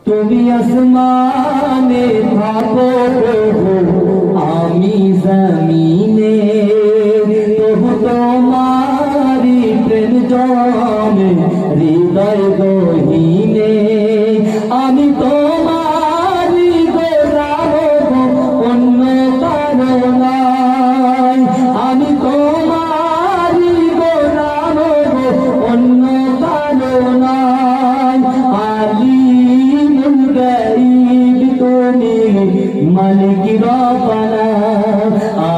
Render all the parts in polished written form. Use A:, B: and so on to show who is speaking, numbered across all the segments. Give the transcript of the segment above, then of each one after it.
A: তুমি আসমানে থাকো আমি জমিনে, তবু তোমারি প্রেম জমে হৃদয় গহীনে। আমি তোমারি গোলাম অন্য কারো নয়, আমি তোমারি গোলাম অন্য কারো নয়। আলিমুল গায়ব তুমি মালিক রব্বানা,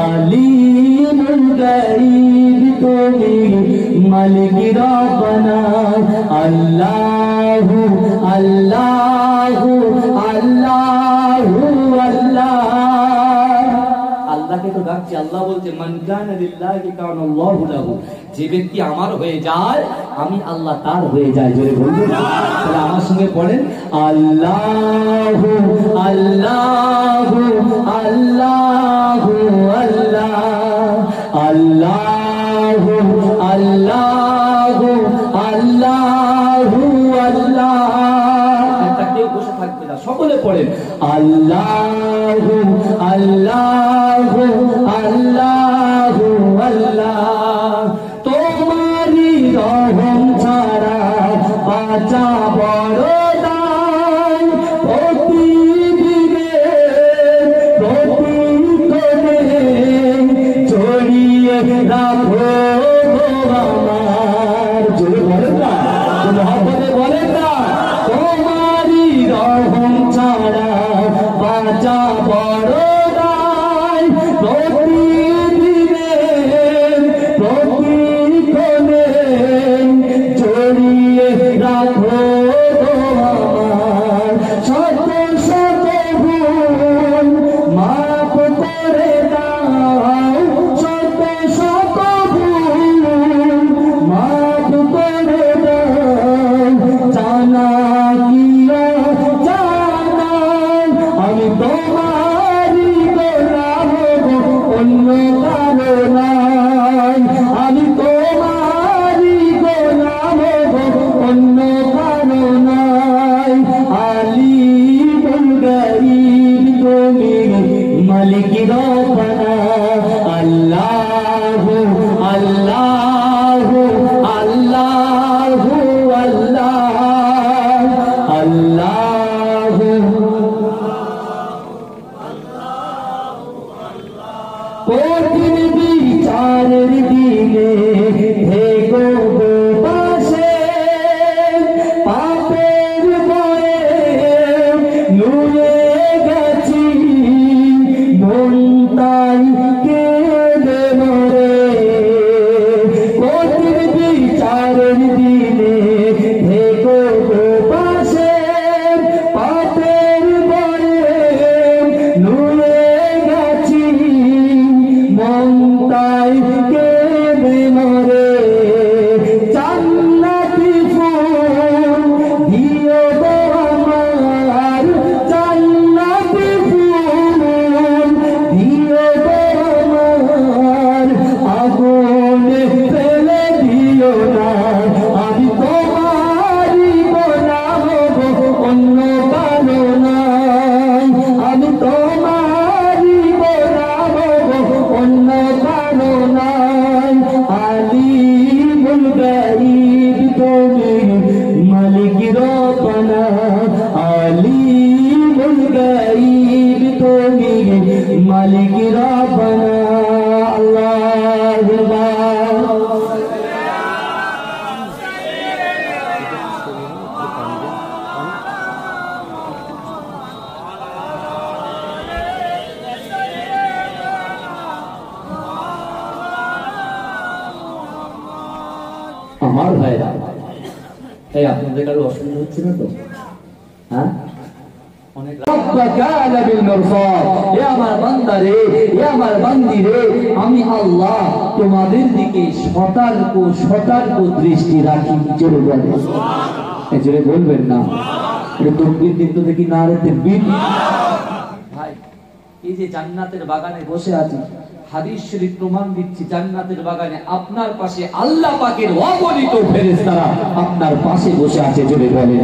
A: আলিমুল গায়ব তুমি মালিক রব্বানা। আল্লাহু আল্লাহু আল্লাহু আল্লাহ। আল্লাহকে তো ডাকছি, আল্লাহ বলছে মান কানা লিল্লাহি কানা আল্লাহু লাহু। যে ব্যক্তি আমার হয়ে যায় আমি আল্লাহ তার হয়ে যাই। জোরে বলুন, তাহলে আমার সঙ্গে পড়েন আল্লাহু আল্লাহু আল্লাহু আল্লাহ, আল্লাহু আল্লাহু আল্লাহু আল্লাহ। একটা কেউ বসে থাকবে না, সকলে পড়েন আল্লাহু আল্লাহু আল্লাহু আল্লাহ। তোমারি রহম ছাড়া বাঁচা বড় দায়, প্রতিদিনে প্রতিক্ষণে ছড়িয়ে রাখো আমার। জোরে বলেন না, মহব্বতে বলেন না। তোমারি রহম ছাড়া বাঁচা বড় দায়, প্রতিদিনে প্রতিক্ষণে জড়িয়ে রাখো আমার। শত শত ভুল মাফ করে দাও, শত শত ভুল মাফ করে দাও। জানা কিয়া জানা আমি তোমারি গোলাম অন্য কারো নয়, আমি তোমারি গোলাম অন্য কারো নয়। আলিমুল গায়ব তুমি মালিক রব্বানা। আল্লাহু আল্লাহু আল্লাহু আল্লাহ, আল্লাহু কঠিন বিচারের দিনে থেকো গো পাশে, পাপের ভয়ে নুয়ে গেছি মন তাই কেঁদে মরে। কঠিন বিচারের দিনে থেকো গো পাশে, পাপের ভয়ে নুয়ে গেছি মন তাই কেঁদে মরে। জান্নাতি ফুল দিও গো আমার, জান্নাতি ফুল দিও গো আমার। আগুনে ফেলে দিও না, আমি তোমারি গোলাম অন্য কারো নয়, আমি তোমারি গোলাম অন্য কারো নয়। আলিমুল গায়ব তুমি মালিক রব্বানা, আলিমুল গায়ব তুমি মালিক রব্বানা। আল্লাহু আমার ভাইরা, এই আপনাদের কারো অসুবিধা হচ্ছে না তো? হ্যাঁ, অনেক আমার বান্দা রে, আমার বান্দি রে, আমি আল্লাহ তোমাদের দিকে সতর্ক সতর্ক দৃষ্টি রাখি। জোরে বলবেন, জোরে বলবেন না, এটা তকবীর দিন তো দেখি না রে তাকবীর। ভাই এই যে জান্নাতের বাগানে বসে আছি, হাদিস শরীফ প্রমাণ দিচ্ছি, জান্নাতের বাগানে আপনার পাশে আল্লাহ পাকের অগণিত ফেরেশতারা আপনার পাশে বসে আছে। জোরে বলেন,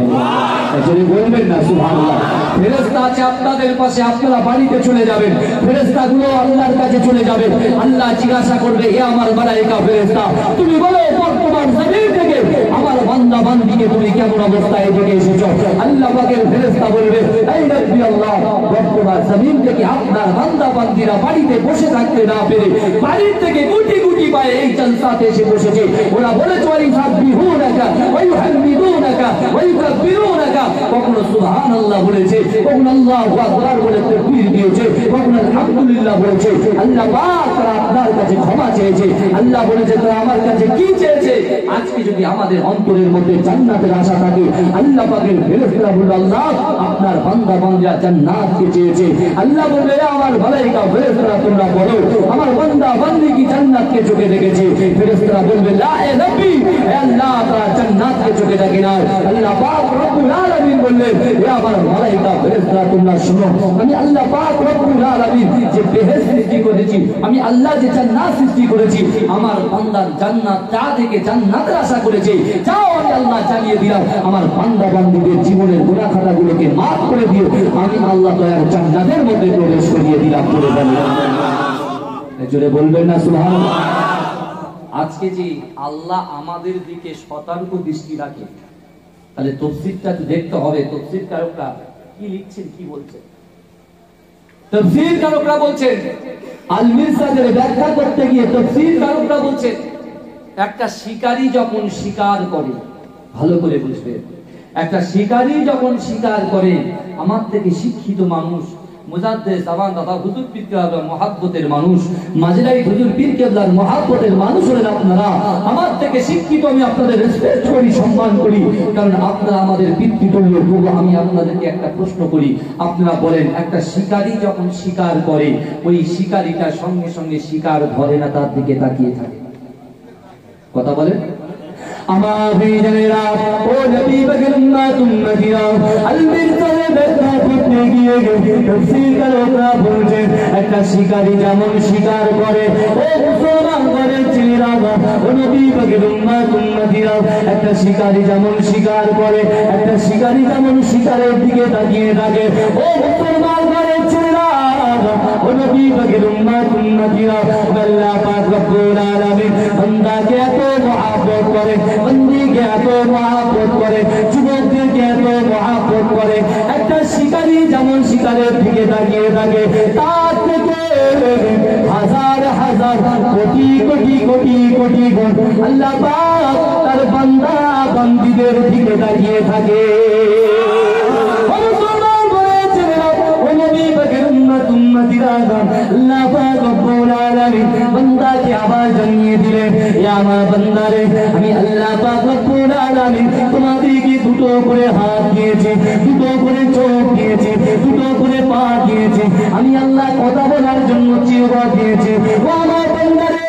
A: জোরে বলবেন না সুবহানাল্লাহ। ফেরেশতা আছে আপনাদের পাশে, আপনারা বাড়িতে চলে যাবেন, ফেরেশতাগুলো আল্লাহর কাছে চলে যাবে। আল্লাহ জিজ্ঞাসা করবে, হে আমার মালায়েকা ফেরেশতা, তুমি বলো বর্তমান জমিন থেকে আমার বান্দা বান্দিকে তুমি কেমন অবস্থায় থেকে এসেছো? আল্লাহ পাকের ফেরেশতা বলবে, এই রব্বি আল্লাহ, বর্তমান জমিন থেকে আপনার বান্দা বান্দিরা বাড়িতে বসে থাকতে না পেরে বাড়ির থেকে গুটি গুটি পায়ে এই জলসাতে এসে বসেছে। ওরা বলেছে ওয়াইসাব্বিহুনাকা ওয়াইউহাম্মিদুনাকা ওয়াইউকাব্বিরুনাকা, কখনো সুবহানাল্লাহ বলেছে, কখনো আল্লাহু আকবার বলে তাকবীর দিয়েছে, কখনো আলহামদুলিল্লাহ বলেছে। আল্লাহ পাক তারা আপনার কাছে ক্ষমা চেয়েছে। আল্লাহ বলেছে তারা আমার কাছে কি চেয়েছে? আজকে যদি আমাদের অন্তরের মধ্যে জান্নাতের আশা থাকে, আল্লাহ পাকের ফেরেশতারা বলবে, আল্লাহ আপনার বান্দা বান্দা জান্নাতকে চেয়েছে। আল্লাহ বলবে, আমার মালায়েকা ফেরেশতারা তোমরা বলো আমার বান্দা বান্দি কি জান্নাতকে চোখে দেখেছে? ফেরেশতারা বলবে, লা এ নবী, হে আল্লাহ তারা জান্নাতকে চোখে দেখে না। আল্লাহ পাক রব্বুল আলামিন বললেন, হে আমার মালায়েকা ফেরেশতারা তোমরা শুনো, আমি আল্লাহ পাক রব্বুল আলামিন যে বেহেশত সৃষ্টি করেছি, আমি আল্লাহ যে জান্নাত সৃষ্টি করেছি, আমার বান্দার জান্নাত যা থেকে জান্নাতের আশা করেছে, যাও আমি আল্লাহ জানিয়ে দিলাম আমার বান্দা বান্দীদের জীবনের গুনাহ খাতাগুলোকে মাফ করে দিও, আমি আল্লাহ দয়ার জান্নাতের মধ্যে প্রবেশ করিয়ে দিলাম। করে বলেন, জোরে বলবেন না সুবহানাল্লাহ। আজকে যে আল্লাহ আমাদের দিকে সতর্ক দৃষ্টি রাখে, তাহলে তাফসীরটা একটু দেখতে হবে, তাফসীর কারকরা কি লিখছেন, কি বলছেন। তাফসীর কারকরা বলছেন, আল মিরসাদের ব্যাখ্যা করতে গিয়ে তাফসীর কারকরা বলছেন, একটা শিকারী যখন শিকার করে, ভালো করে বুঝবেন, একটা শিকারী যখন শিকার করে, আমার থেকে শিক্ষিত মানুষ মুজাদ্দেদ জামান দাদা হুজুর পীর কেবলার মহব্বতের মানুষ, মাঝরাই হুজুর পীর কেবলার মহব্বতের মানুষ হলেন আপনারা। আমার থেকে শিক্ষিত, আমি আপনাদের রেসপেক্ট করি, সম্মান করি, কারণ আপনারা আমাদের পিতৃতুল্য। আমি আপনাদেরকে একটা প্রশ্ন করি, আপনারা বলেন, একটা শিকারী যখন শিকার করে, ওই শিকারীটা সঙ্গে সঙ্গে শিকার ধরে না, তার দিকে তাকিয়ে থাকে? কথা বলেন। আমার ভাইজানেরা, ও নবী পাকের উম্মতিরা, আল মিরসালে ব্যাখ্যা করতে গিয়ে তাফসীর কারকরা বলছেন, একটা শিকারী যেমন শিকার করে, ও মুসলমান ঘরের ছেলেরা, ও নবী পাকের উম্মতিরা, একটা শিকারী যেমন শিকার করে, একটা শিকারী যেমন শিকারের দিকে তাকিয়ে থাকে, ও মুসলমান ঘরের ছেলেরা, ও নবী পাকের উম্মতিরা, আল্লাহ পাক রব্বুল আলামিন বান্দাকে এত মহব্বত করে, বন্দীকে এত মহব্বত করে, যুবকদেরকে এত মহব্বত করে। একটা শিকারী যেমন শিকারের দিকে তাকিয়ে থাকে, তার থেকে হাজার হাজার কোটি কোটি কোটি কোটি গুণ আল্লাহ পাক তার বান্দা বান্দীদের দিকে তাকিয়ে থাকে। আল্লাহ পাক রব্বুল আলামিন বান্দাকে আওয়াজ জানিয়ে দিলেন, ইয়া আমার বান্দারে, আমি আল্লাহ পাক রব্বুল আলামিন তোমাদেরকে দুটো করে হাত দিয়েছি, দুটো করে চোখ দিয়েছি, দুটো করে পা দিয়েছি, আমি আল্লাহ কথা বলার জন্য জিহ্বা দিয়েছি। ও আমার বান্দারে,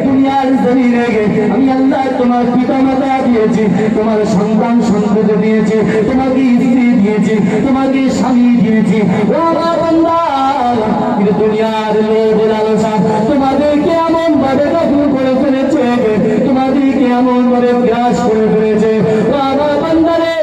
A: দুনিয়ার জমিনে আমি আল্লাহ তোমার পিতা মাতা দিয়েছি, তোমার সন্তান সন্ততি দিয়েছি, তোমাকে স্ত্রী দিয়েছি, তোমাকে স্বামী দিয়েছি। ও আমার বান্দা, দুনিয়ার লোভ লালসা তোমাদেরকে এমন ভাবে দখল করে ফেলেছে, তোমাদেরকে এমন ভাবে গ্রাস করে ফেলেছে। আমার বান্দারে,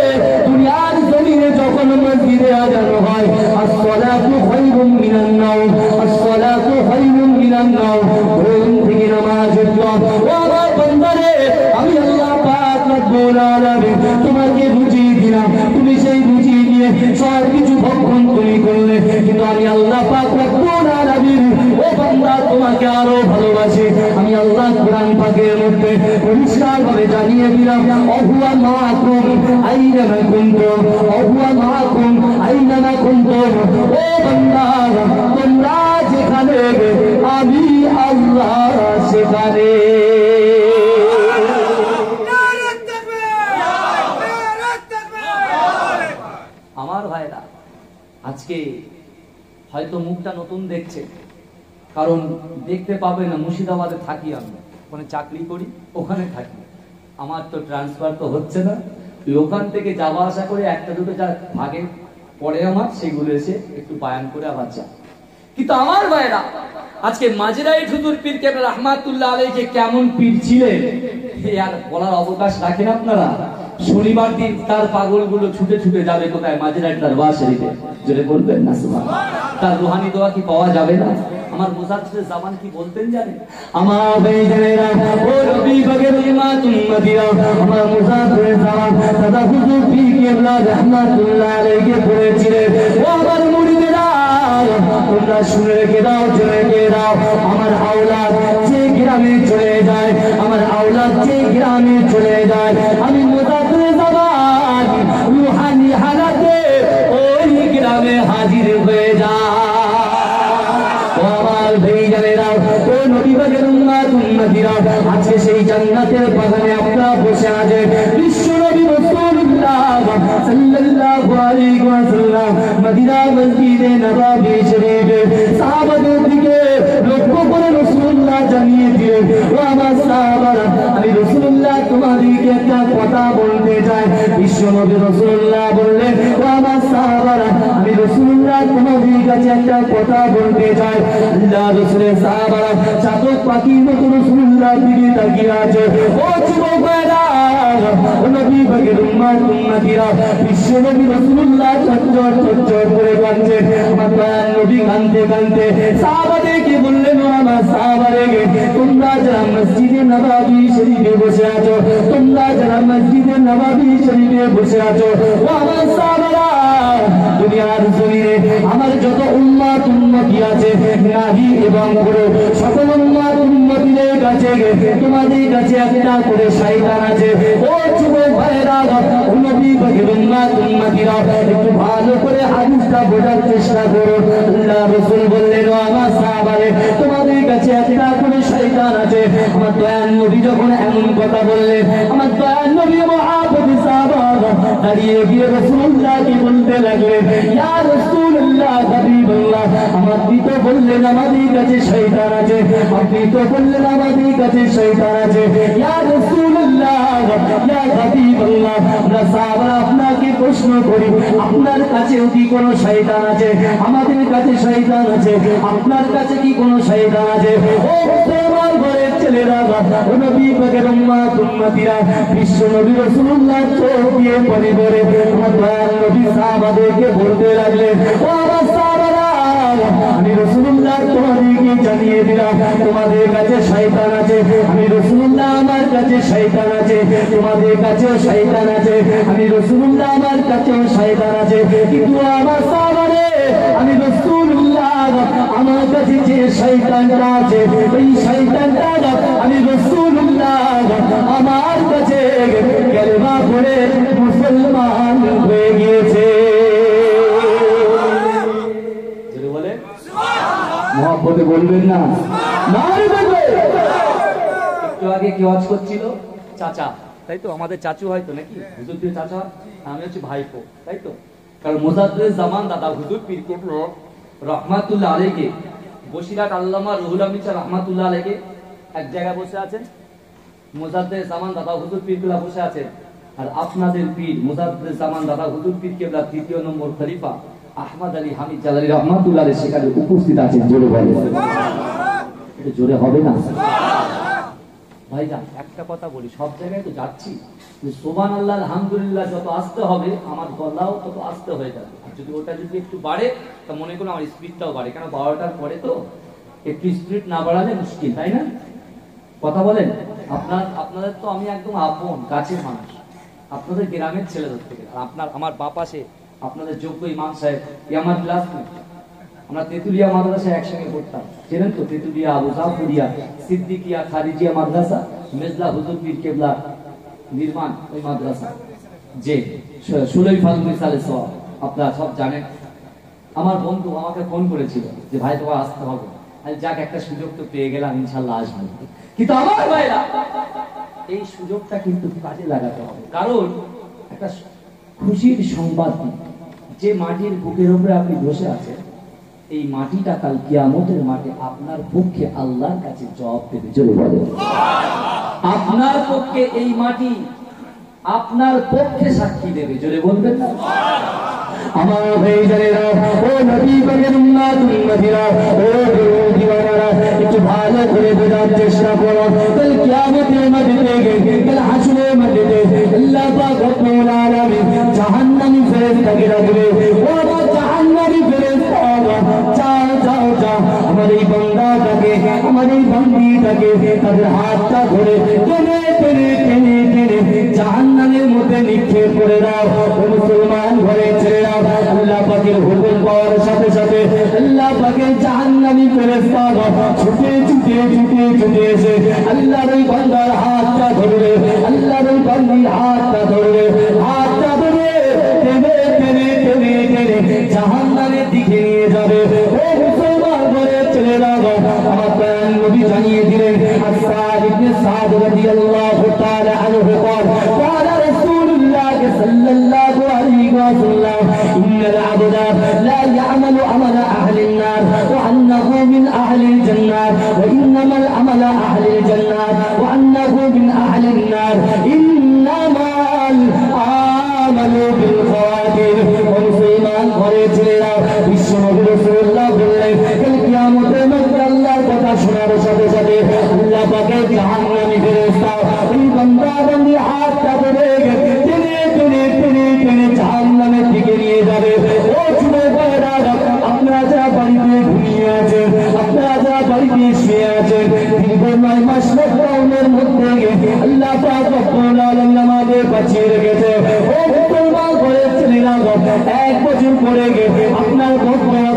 A: দুনিয়ার জমিনে যখন মসজিদে আযান হয়, আসসালাতু খায়রুম মিনান নাওম, আসসালাতু খায়রুম মিনান নাওম, ঘুম থেকে নামাজ পড়ো। আমার বান্দারে, আমি আল্লাহ পাক রব্বুল আলামিন তোমাকে রুচি দিলাম, তুমি সেই রুচি দিয়ে সব কিছু ভক্ষণ তুমি করলে, কিন্তু আমি আল্লাহ পাক রব্বুল আলামিন ও বান্দা তোমাকে আরো ভালোবাসি। আমি আল্লাহ কোরআন পাকের মধ্যে পরিষ্কার ভাবে জানিয়ে দিলাম, অহুয়া মাকুম আইনামা কুনতুম, অহুয়া মাকুম আইনামা কুনতুম। ও বান্দা, তোমরা যেখানে আমি আল্লাহ সেখানে। আমার ভাইরা, আজকে হয়তো মুখটা নতুন দেখছে, কারণ দেখতে পাবে না, মুর্শিদাবাদে থাকি আমি, ওখানে চাকরি করি, ওখানে থাকি, আমার তো ট্রান্সফার তো হচ্ছে না, ওখান থেকে যাওয়া আসা করে একটা দুটো যা ভাগে পড়ে আমার, সেগুলো এসে একটু বায়ান করে আবার যায়। কিন্তু আমার ভাইরা আজকে মাঝরাইট হুজুর পীর কেবলা রাহমাতুল্লাহ আলাইহি কেমন পীর ছিলেন আর বলার অবকাশ রাখেন আপনারা। শনিবার দিন তার পাগলগুলো ছুটে ছুটে যাবে কোথায়? মাঝরাইট দরবার শরীফে। জোরে বলবেন না সুবহানাল্লাহ। তার রুহানি দোয়া কি পাওয়া যাবে না? আমার মুজাদ্দিদ জামান কি বলতেন জানেন? আমার বেজনেরা ও নবী পাকের উম্মতিরা, আমার মুজাদ্দিদ জামান দাদা হুজুর পীর কেবলা রাহমাতুল্লাহ আলাইহি পড়েছিলেন। ও আমার মুরিদেরা, তোমরা শুনে রেখে দাও, জেনে রেখে দাও, আমার আওলাদ যে গ্রামে চলে যায়, আমার আওলাদ যে গ্রামে চলে যায়, আমি মুজাদ্দিদ জামান রুহানি হালাতে ওই গ্রামে হাজির হয়ে যায়। আজকে সেই জান্নাতের বাগানে আপনারা বসে আছেন। বিশ্ব নবী রাসূলুল্লাহ সাল্লাল্লাহু আলাইহি ওয়াসাল্লাম মদিনা মসজিদে নববী শরীফে সাহাবাদের দিকে লক্ষ্য করে রাসূলুল্লাহ জানিয়ে দিলেন, ও আমার সাহাবারা, আমি রাসূলুল্লাহ তোমাদেরকে একটা কথা বলতে চাই। বিশ্ব নবী রাসূলুল্লাহ বললেন, ও আমার সাহাবারা, আমি রাসূলুল্লাহ তোমাদের কাছে একটা কথা বলতে চাই। আল্লাহ রাসূলের সাহাবারা চাতক পাখির মতো রাসূলুল্লাহ দিকে তাকিয়ে আছে। ও যুবক ভাইরা, ও নবী পাকের উম্মতিরা, বিশ্ব নবী রাসূলুল্লাহ চঞ্চল চঞ্চল করে কাঁদছেন। আমার দয়াল নবী কাঁদতে কাঁদতে সাহাবাদেরকে বললেন, ও আমার সাহাবাদেরকে, তোমরা যারা মসজিদে নববী শরীফে বসে আছো, তোমরা যারা মসজিদে নববী শরীফে বসে আছো, ও আমার সাহাবারা, দুনিয়ার জমিনে আমার যত উম্মতি আছে নারী এবং পুরুষ, সকল উম্মতিদের কাছে তোমাদের কাছে একটা করে শয়তান আছে। ও যুবক ভাইরা, নবী পাকের উম্মতিরা, একটু ভালো করে হাদিসটা বোঝার চেষ্টা করো। আল্লাহ রাসূল বললেন, ও আমার সাহাবারে, তোমাদের কাছে একটা করে শয়তান আছে। আমার দয়াল নবী যখন এমন কথা বললেন, আমার দয়াল নবী মুহাম্মদ সাহাবা দাঁড়িয়ে গিয়ে রাসূলুল্লাহকে বলতে লাগলেন, ইয়া রাসূলুল্লাহ, হাবিবাল্লাহ, আপনি তো বললেন আমাদের কাছে শয়তান আছে, আপনি তো বললেন আমাদের কাছে শয়তান আছে। ইয়া রাসূলুল্লাহ, ইয়া হাবিবাল্লাহ, আমরা সাহাবা আপনাকে প্রশ্ন করি, আপনার কাছেও কি কোনো শয়তান আছে? আমাদের কাছে শয়তান আছে, আপনার কাছে কি কোনো শয়তান আছে? ও মুসলমান ঘরের ছেলেরা, ও নবী পাকের উম্মতিরা, বিশ্ব নবী রাসূলুল্লাহ চোখ দিয়ে পানি ধরে আমার দয়াল নবী সাহাবাদেরকে বলতে লাগলেন, ও আমার সাহাবারা, আমি রাসূলুল্লাহ তোমাদেরকে জানিয়ে দিলাম তোমাদের কাছে শয়তান আছে। আমি রাসূলুল্লাহ আমার কাছে শয়তান আছে, তোমাদের কাছেও শয়তান আছে। আমি রাসূলুল্লাহ আমার কাছেও শয়তান আছে। কিন্তু আমার সাহাবারে, আমি রাসূলুল্লাহ আমার কাছে যে শয়তানটা আছে, এই শয়তানটা আমি রাসূলুল্লাহ আমার কাছে কালেমা পড়ে মুসলমান হয়ে গিয়েছে। যদি বলে মহব্বতে বলবেন না, একটু আগে কি ওয়াজ করছিল চাচা, তাই তো? আমাদের চাচু হয়তো নাকি হুজুর পীর চাচা, আমি হচ্ছে ভাইপো, তাই তো? কারণ মুজাদ্দিদ জামান দাদা হুজুর পীর কেবলা রাহমাতুল্লাহ আলাইহি বসিরহাট আল্লামা রুহুল আমিন রাহমাতুল্লাহ আলাইহি এক জায়গায় বসে আছেন, মুজাদ্দিদ জামান দাদা হুজুর পীর কেবলা বসে আছেন, আর আপনাদের পীর মুজাদ্দিদ জামান দাদা হুজুর পীর কেবলা তৃতীয় নম্বর খলিফা আহমদ আলী হামিদ জালালী রাহমাতুল্লাহ আলাইহি সেখানে উপস্থিত আছেন। জোরে বলেন, এটা জোরে হবে না? ভাইজান একটা কথা বলি, সব জায়গায় তো যাচ্ছি, সুবহানাল্লাহ আলহামদুলিল্লাহ যত আসতে হবে আমার গলাও তত আসতে হয়ে যাবে। আর যদি ওটা যদি একটু বাড়ে তা মনে করুন আমার স্পিডটাও বাড়ে, কেন 12টার পরে তো একটু স্পিড না বাড়ালে মুশকিল, তাই না? কথা বলেন। আপনাদের তো আমি একদম আপন কাছের মানুষ, আপনাদের গ্রামের ছেলে ধরতে গেলে। আর আমার বাপ আসে আপনাদের যোগ্য ইমাম সাহেব, আমার ক্লাসমেট, আমরা তেতুলিয়া মাদ্রাসায় একসঙ্গে পড়তাম, চেনেন তো? তেতুলিয়া, আবু জাফরিয়া, সিদ্দিকিয়া, খারিজিয়া মাদ্রাসা, মেজলা হুজুর পীর কেবলা নির্মাণ ওই মাদ্রাসা, যে 16 ফাল্গুন সালে সওয়াব, আপনারা সব জানেন। আমার বন্ধু আমাকে ফোন করেছিল যে ভাই তোমার আসতে হবে। আমি যাক একটা সুযোগ তো পেয়ে গেলাম, ইনশাআল্লাহ আসবো। কিন্তু আমার ভাইরা এই সুযোগটা কিন্তু কাজে লাগাতে হবে, কারণ একটা খুশির সংবাদ, যে মাটির বুকের উপরে আপনি বসে আছেন, এই মাটিটা কাল কিয়ামতের মাঠে আপনার পক্ষে আল্লাহর কাছে জবাব দেবে। জোরে বলেন, আপনার পক্ষে এই মাটি আপনার পক্ষে সাক্ষী দেবে। জোরে বলবেন না? আমার ভাইজানেরা, ও নবী পাকের উম্মতিরা, ও দিওয়ানারা, একটু ভালো করে বোঝার চেষ্টা করো। কাল কিয়ামতের মাঠে, কাল হাসরের মাঠে আল্লাহ পাক রব্বুল আলামিন জাহান্নামী ফেরেশতাকে ডাকবে, ও জাহান্নামী ফেরেশতা, যাও যাও যাও, আমার এই বান্দাটাকে, আমার এই বান্দিটাকে তাদের হাতটা ধরে টেনে টেনে টেনে টেনে জাহান্নামের মধ্যে নিক্ষেপ করে দাও। মুসলমান ঘরে ছেড়ে দাও। আল্লাহ পাকের হুকুম পাওয়ার সাথে সাথে আল্লাহ পাকের জাহান্নামী ফেরেশতা ছুটে ছুটে ছুটে ছুটে এসে আল্লাহর ওই বান্দার হাতটা ধরবে, আল্লাহর ওই বান্দির হাতটা ধরবে, হাতটা ধরে টেনে টেনে টেনে টেনে জাহান্নামের দিকে নিয়ে যাবে। ও মুসলমান ঘরে ছেড়ে দাও। আমার প্রাণ নবী জানিয়ে দিলেন, আসসাদ ইবনে সাদ রাদিয়াল্লাহু তাআলা আনহু قال رسول الله صلى الله عليه وسلم إن العبد لا يعمل عمل أهل النار وأنه من أهل الجنة وإنما العمل أهل الجنة وأنه من أهل النار إنما العمل بالخواتيم। ومسلمان ঘরে ছেলেরা বিশ্বনবী রাসূলুল্লাহ বললেন, কাল কিয়ামতের মাঠে আল্লাহর কথা শোনার সাথে সাথে আল্লাহ পাকের জাহান্নামী ফেরেশতা ওই বান্দা বান্দির হাতটা ধরে টেনে টেনে টেনে টেনে জাহান্নামের দিকে নিয়ে যাবে। ও যুবক ভাইরা, আপনারা যারা বাড়িতে ঘুমিয়ে আছেন, আপনারা যারা বাড়িতে শুয়ে আছেন, দীর্ঘ 9 মাস লকডাউনের মধ্যে আল্লাহ পাক রব্বুল আলামিন আমাদের বাঁচিয়ে রেখেছে। ও মুসলমান ঘরে ছেলেরা, 1 বছর পরে আপনার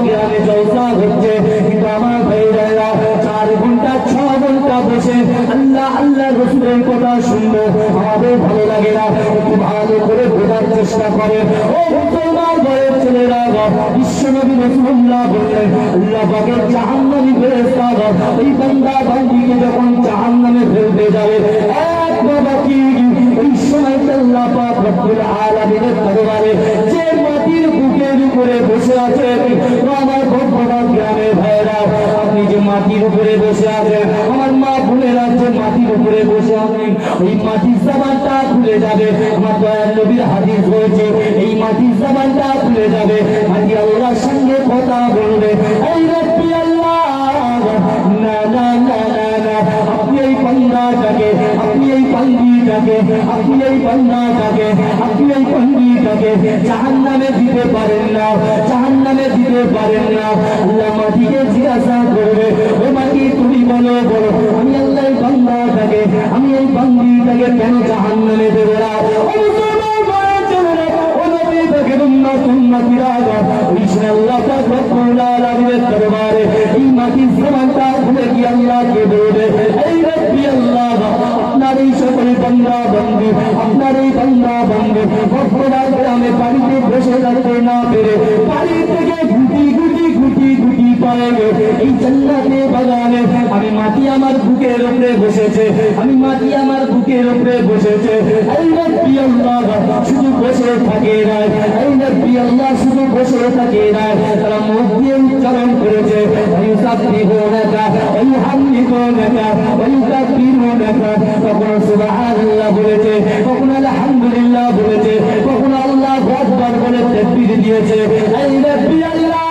A: গ্রামে জলসা হচ্ছে, কিন্তু আমার ভাইরা 4 ঘন্টা 6 ঘন্টা বসে আল্লাহ আল্লাহ রসুলের কথা শুনবো, আমাদের ভালো লাগে না। একটু ভালো করে বোঝার চেষ্টা করে। ও মুসলমান ঘরের ছেলেরা, বিশ্বনবী রাসূলুল্লাহ বললেন, আল্লাহ পাকের জাহান্নামী ফেরেশতা এই বান্দা বান্দিকে যখন জাহান্নামে ফেলতে যাবে, একবার বাকি ওই সময় আল্লাহ পাক রব্বুল আলামিনের দরবারে যে মাটির বুকের উপরে বসে আছেন, আমার ভগবান গ্রামের ভাইরা, আপনি যে মাটির উপরে বসে আছেন, আমার মা বোনেরা যে মাটির উপরে বসে আছেন, ওই মাটির জবানটা খুলে যাবে। আমার দয়াল নবীর হাদিস হয়েছে, এই মাটির জবানটা খুলে যাবে, মাটি আল্লাহর সঙ্গে কথা বলবে, এই রব্বি আল্লাহ, না না না না না, আপনি এই বান্দাটাকে, আপনি এই বান্দিটাকে, আপনি এই বান্দাটাকে, আপনি এই বান্দিটাকে জাহান্নামে দিতে পারেন না, জাহান্নামে দিতে পারেন না। আল্লাহ মাটিকে জিজ্ঞাসা করবে, ও মাটি তুমি বলো, বলো আমি আল্লাহ এই বান্দাটাকে, আমি এই বান্দিটাকে কেন জাহান্নামে দেব না? ও মুসলমান ঘরে ছেলেরা, ও নবী পাকের উম্মতিরা, ওই সময় আল্লাহ পাক রব্বুল আলামিনের দরবারে এই মাটির জবানটা খুলে গিয়ে আল্লাহকে বলবে, এই রব্বি আল্লাহ, আপনার এই সকল বান্দা বান্দি, আপনার এই বান্দা বান্দি ভগবান গ্রামে বাড়িতে বসে থাকতে না পেরে বাড়ি থেকে গুটি গুটি গুটি গুটি পায়ে এই জান্নাতে বাগানে আমি মাটি আমার বুকের উপরে বসেছে, আমি মাটি আমার বুকের উপরে বসেছে। এই রব্বি আল্লাহ শুধু বসে থাকে না, এই রব্বি আল্লাহ শুধু বসে থাকে না, তারা মুখ দিয়ে উচ্চারণ করেছে, ইউসাব্বিহুনাকা ওয়া ইউহাম্মিদুনাকা ওয়া ইউকাব্বিরুনাকা, কখনো সুবহানাল্লাহ বলেছে, কখনো আলহামদুলিল্লাহ বলেছে, কখনো আল্লাহু আকবার বলে তাকবীর দিয়েছে। এই রব্বি আল্লাহ,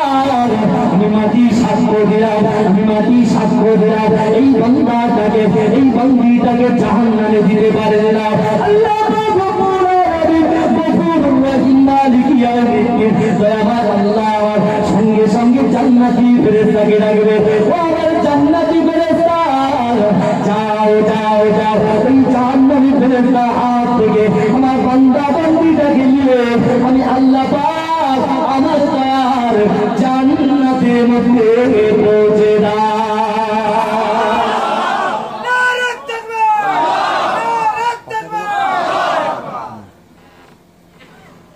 A: আমি মাটি সাক্ষ্য দিলাম, আমি মাটি সাক্ষ্য দিলাম, এই বান্দাটাকে, এই বান্দিটাকে জাহান্নামে দিতে পারে না। আল্লাহ সঙ্গে সঙ্গে জান্নাতি ফেরেশতাকে ডাকবে, ও আমার জান্নাতি ফেরেশতা, যাও যাও যাও, ওই জাহান্নামী ফেরেশতার হাত থেকে আমার বান্দা বান্দিটাকে নিয়ে আমি আল্লাহ পাক আমার দয়ার জান্নাতের মধ্যে পৌঁছে দাও।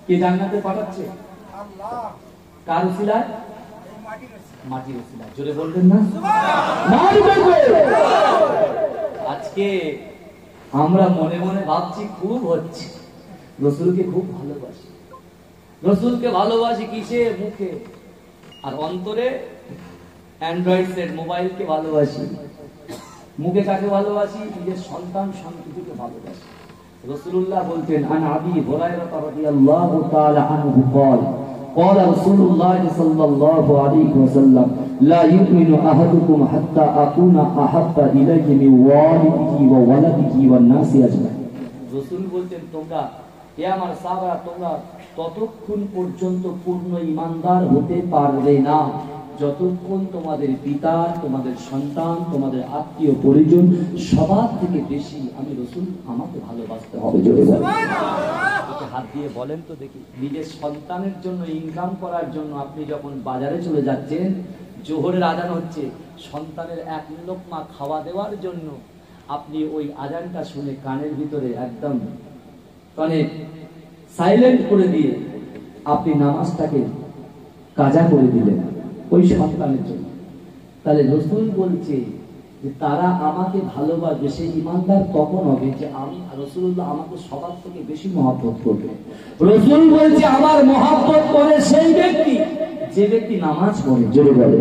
A: কে জান্নাতে পাঠাচ্ছে? আল্লাহ। কার উসিলায়? মাটির উসিলায়। জোরে বলবেন না? আজকে আমরা মনে মনে ভাবছি খুব হচ্ছে, রসুলকে খুব ভালোবাসি, রসুলকে ভালোবাসি কিসে? মুখে, আর অন্তরে অ্যান্ড্রয়েড সেট মোবাইলকে ভালোবাসি। মুখে কাকে ভালোবাসি? নিজের সন্তান সন্ততিকে ভালোবাসি। রাসূলুল্লাহ বলতেন, আন আবি হুরায়রা রাদিয়াল্লাহু তাআলা আনহু قال قال رسول الله صلى الله عليه وسلم لا يؤمن أحدكم حتى أكون أحب إليه من والده وولده والناس أجمعين রাসূল বলতেন তোমরা হে আমার সাহাবারা তোমরা ততক্ষণ পর্যন্ত পূর্ণ ঈমানদার হতে পারবে না যতক্ষণ তোমাদের পিতা তোমাদের সন্তান তোমাদের আত্মীয় পরিজন সবার থেকে বেশি আমি রাসূল আমাকে ভালোবাসতে হবে জোরে বলেন সুবহানাল্লাহ হাত দিয়ে বলেন তো দেখি নিজের সন্তানের জন্য ইনকাম করার জন্য আপনি যখন বাজারে চলে যাচ্ছেন জোহরের আজান হচ্ছে সন্তানের এক লোকমা খাওয়া দেওয়ার জন্য আপনি ওই আজানটা শুনে কানের ভিতরে একদম কানে সাইলেন্ট করে দিয়ে আপনি নামাজটাকে কাজা করে দিলেন ওই সন্তানের জন্য তাহলে রাসূল বলছে যে তারা আমাকে ভালোবাসবে সেই ঈমানদার তখন হবে যে আমি রাসূলুল্লাহ আমাকে সবার থেকে বেশি মহব্বত করবে রাসূল বলছে আমার মহব্বত করে সেই ব্যক্তি যে ব্যক্তি নামাজ পড়ে জোরে বলে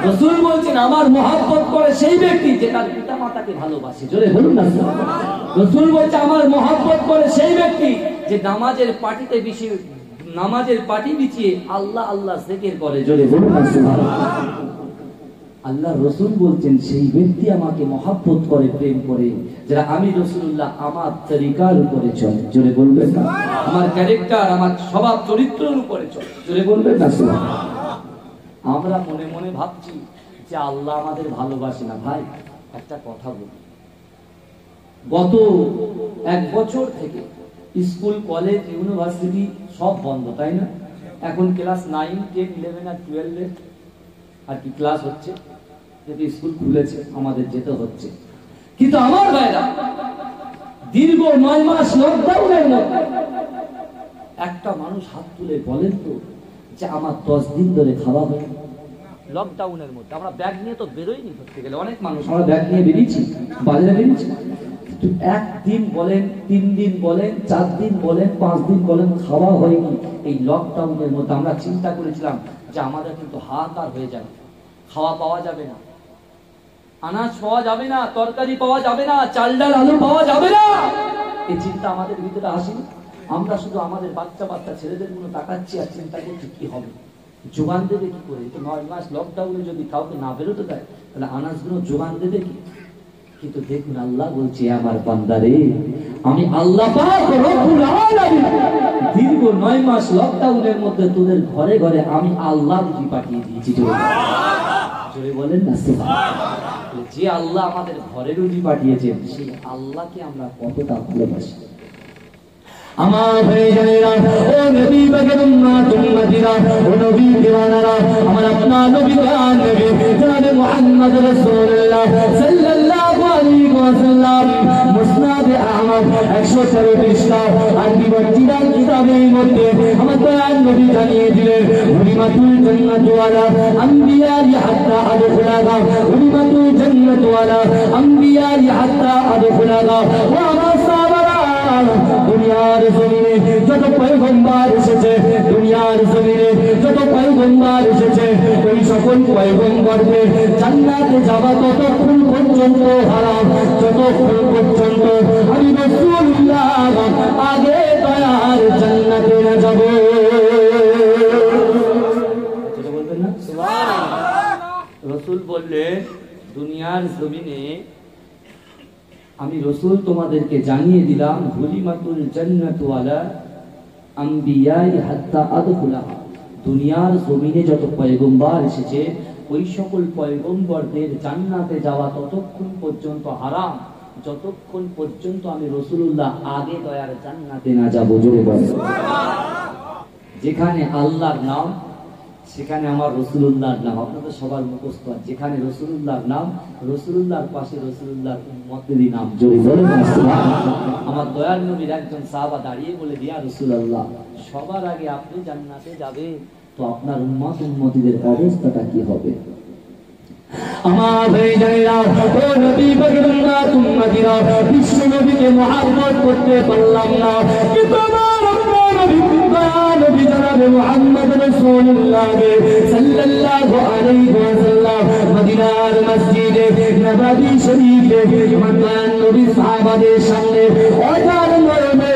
A: রাসূল বলছেন আমার মহব্বত করে সেই ব্যক্তি যে তার পিতামাতাকে ভালোবাসে জোরে বলুন না রাসূল বলছে আমার মহব্বত করে সেই ব্যক্তি যে নামাজের পাটি বিছিয়ে আল্লাহ আল্লাহ জিকির করে জোরে বলুন না সুবহানাল্লাহ আল্লাহ রাসূল বলছেন সেই ব্যক্তি আমাকে মহব্বত করে প্রেম করে যারা আমি রাসূলুল্লাহ আমার তরিকার উপরে চলে জোরে বলবেন না আমার ক্যারেক্টার আমার স্বভাব চরিত্রের উপরে চলে জোরে বলবেন না সুবহানাল্লাহ আমরা মনে মনে ভাবছি যে আল্লাহ আমাদের ভালোবাসে না ভাই একটা কথা বলি গত এক বছর থেকে স্কুল কলেজ ইউনিভার্সিটি সব বন্ধ তাই না এখন ক্লাস 9 10 11 আর 12 আর কি ক্লাস হচ্ছে যেহেতু স্কুল খুলেছে আমাদের যেতে হচ্ছে কিন্তু আমার ভাইরা দীর্ঘ 9 মাস লকডাউনের মধ্যে একটা মানুষ হাত তুলে বলেন তো যে আমার 10 দিন ধরে খাওয়া হয় লকডাউনের মধ্যে আমরা ব্যাগ নিয়ে তো বেরোইনি ধরতে গেলে অনেক মানুষ আমরা ব্যাগ নিয়ে বেরিয়েছি বাজারে বেরিয়েছি কিন্তু একদিন বলেন 3 দিন বলেন 4 দিন বলেন 5 দিন বলেন খাওয়া হয়নি এই লকডাউনের মধ্যে আমরা চিন্তা করেছিলাম যে আমাদের কিন্তু হাহাকার হয়ে যাবে খাওয়া পাওয়া যাবে না আনাজ পাওয়া যাবে না তরকারি পাওয়া যাবে না চাল ডাল আলু পাওয়া যাবে না এই চিন্তা আমাদের ভিতরে আসেনি আমরা শুধু আমাদের বাচ্চা ছেলেদের গুলো তাকাচ্ছি আর চিন্তা করছি কি হবে যোগান দেবে কি করে তো 9 মাস লকডাউনে যদি কাউকে না বেরোতে দেয় তাহলে আনাজগুলো যোগান দেবে কি কিন্তু দেখুন আল্লাহ বলছে আমার বান্দারে আমি আল্লাহ পাক রব্বুল আলামিন দীর্ঘ 9 মাস লকডাউনের মধ্যে তোদের ঘরে ঘরে আমি আল্লাহ রুজি পাঠিয়ে দিয়েছি জোরে বলেন না সুবহানাল্লাহ যে আল্লাহ আমাদের ঘরে রুজি পাঠিয়েছেন সেই আল্লাহকে আমরা কতটা ভালোবাসি আমার ভাইজানেরা ও নবী পাকের উম্মত উম্মতিরা ও নবী দিওয়ানারা আমার আপনার নবী গান নবী জনাবে মুহাম্মদ রাসূলুল্লাহ সাল্লাল্লাহু আলাইহি ওয়াসাল্লাম মুসনাদ আহমদ 134 টা আরবি বর্ণিতার কিতাবের মধ্যে আমার দয়াল নবী জানিয়ে দিলেন হুরিমাতুল জান্নাত ওয়ালা আম্বিয়া হাত্তা আদখুলাহা হুরিমাতুল জান্নাত ওয়ালা আম্বিয়া হাত্তা আদখুলাহা ওয়া আমার সাহাবারা দুনিয়ার জমিনে যত পয়গম্বর এসেছে দুনিয়ার জমিনে যত পয়গম্বর এসেছে ওই সকল পয়গম্বরদের জান্নাতে যাওয়া ততক্ষণ পর্যন্ত হারাম যতক্ষণ পর্যন্ত আমি রাসূলুল্লাহ আগে দয়ার জান্নাতে না যাব যেটা বলবেন না সুবহানাল্লাহ রাসূল বললেন দুনিয়ার জমিনে আমি রাসূল তোমাদেরকে জানিয়ে দিলাম হুলিমাতুল জান্নাত ওয়ালা আম্বিয়াই হাত্তা আদখুলাহা দুনিয়ার জমিনে যত পয়গম্বর এসেছে ওই সকল পয়গম্বরদের জান্নাতে যাওয়া ততক্ষণ পর্যন্ত হারাম যতক্ষণ পর্যন্ত আমি রাসূলুল্লাহ আগে দয়ার জান্নাতে না যাব জোরে বলেন যেখানে আল্লাহর নাম সেখানে আমার রাসূলুল্লাহর নাম আপনাদের সবার মুখস্থ যেখানে রাসূলুল্লাহর নাম রাসূলুল্লাহর পাশে রাসূলুল্লাহর উম্মতেরই নাম জোরে বলেন সুবহানাল্লাহ আমার দয়ার নবীর একজন সাহাবা দাঁড়িয়ে বলে ইয়া রাসূলুল্লাহ সবার আগে আপনি জান্নাতে যাবেন তো আপনার উম্মত উম্মতিদের অবস্থাটা কি হবে আমার ভাইজানেরা ও নবী পাকের উম্মত উম্মতিরা বিশ্ব নবীকে মুহাব্বত করতে পারলাম না কিন্তু আমার নবী জনাবে মুহাম্মদ রাসূলুল্লাহ সাল্লাল্লাহু আলাইহি ওয়াসাল্লাম মদিনার মসজিদে নববী শরীফে আমার নবী সাহাবাদের সামনে ওঠার মরমে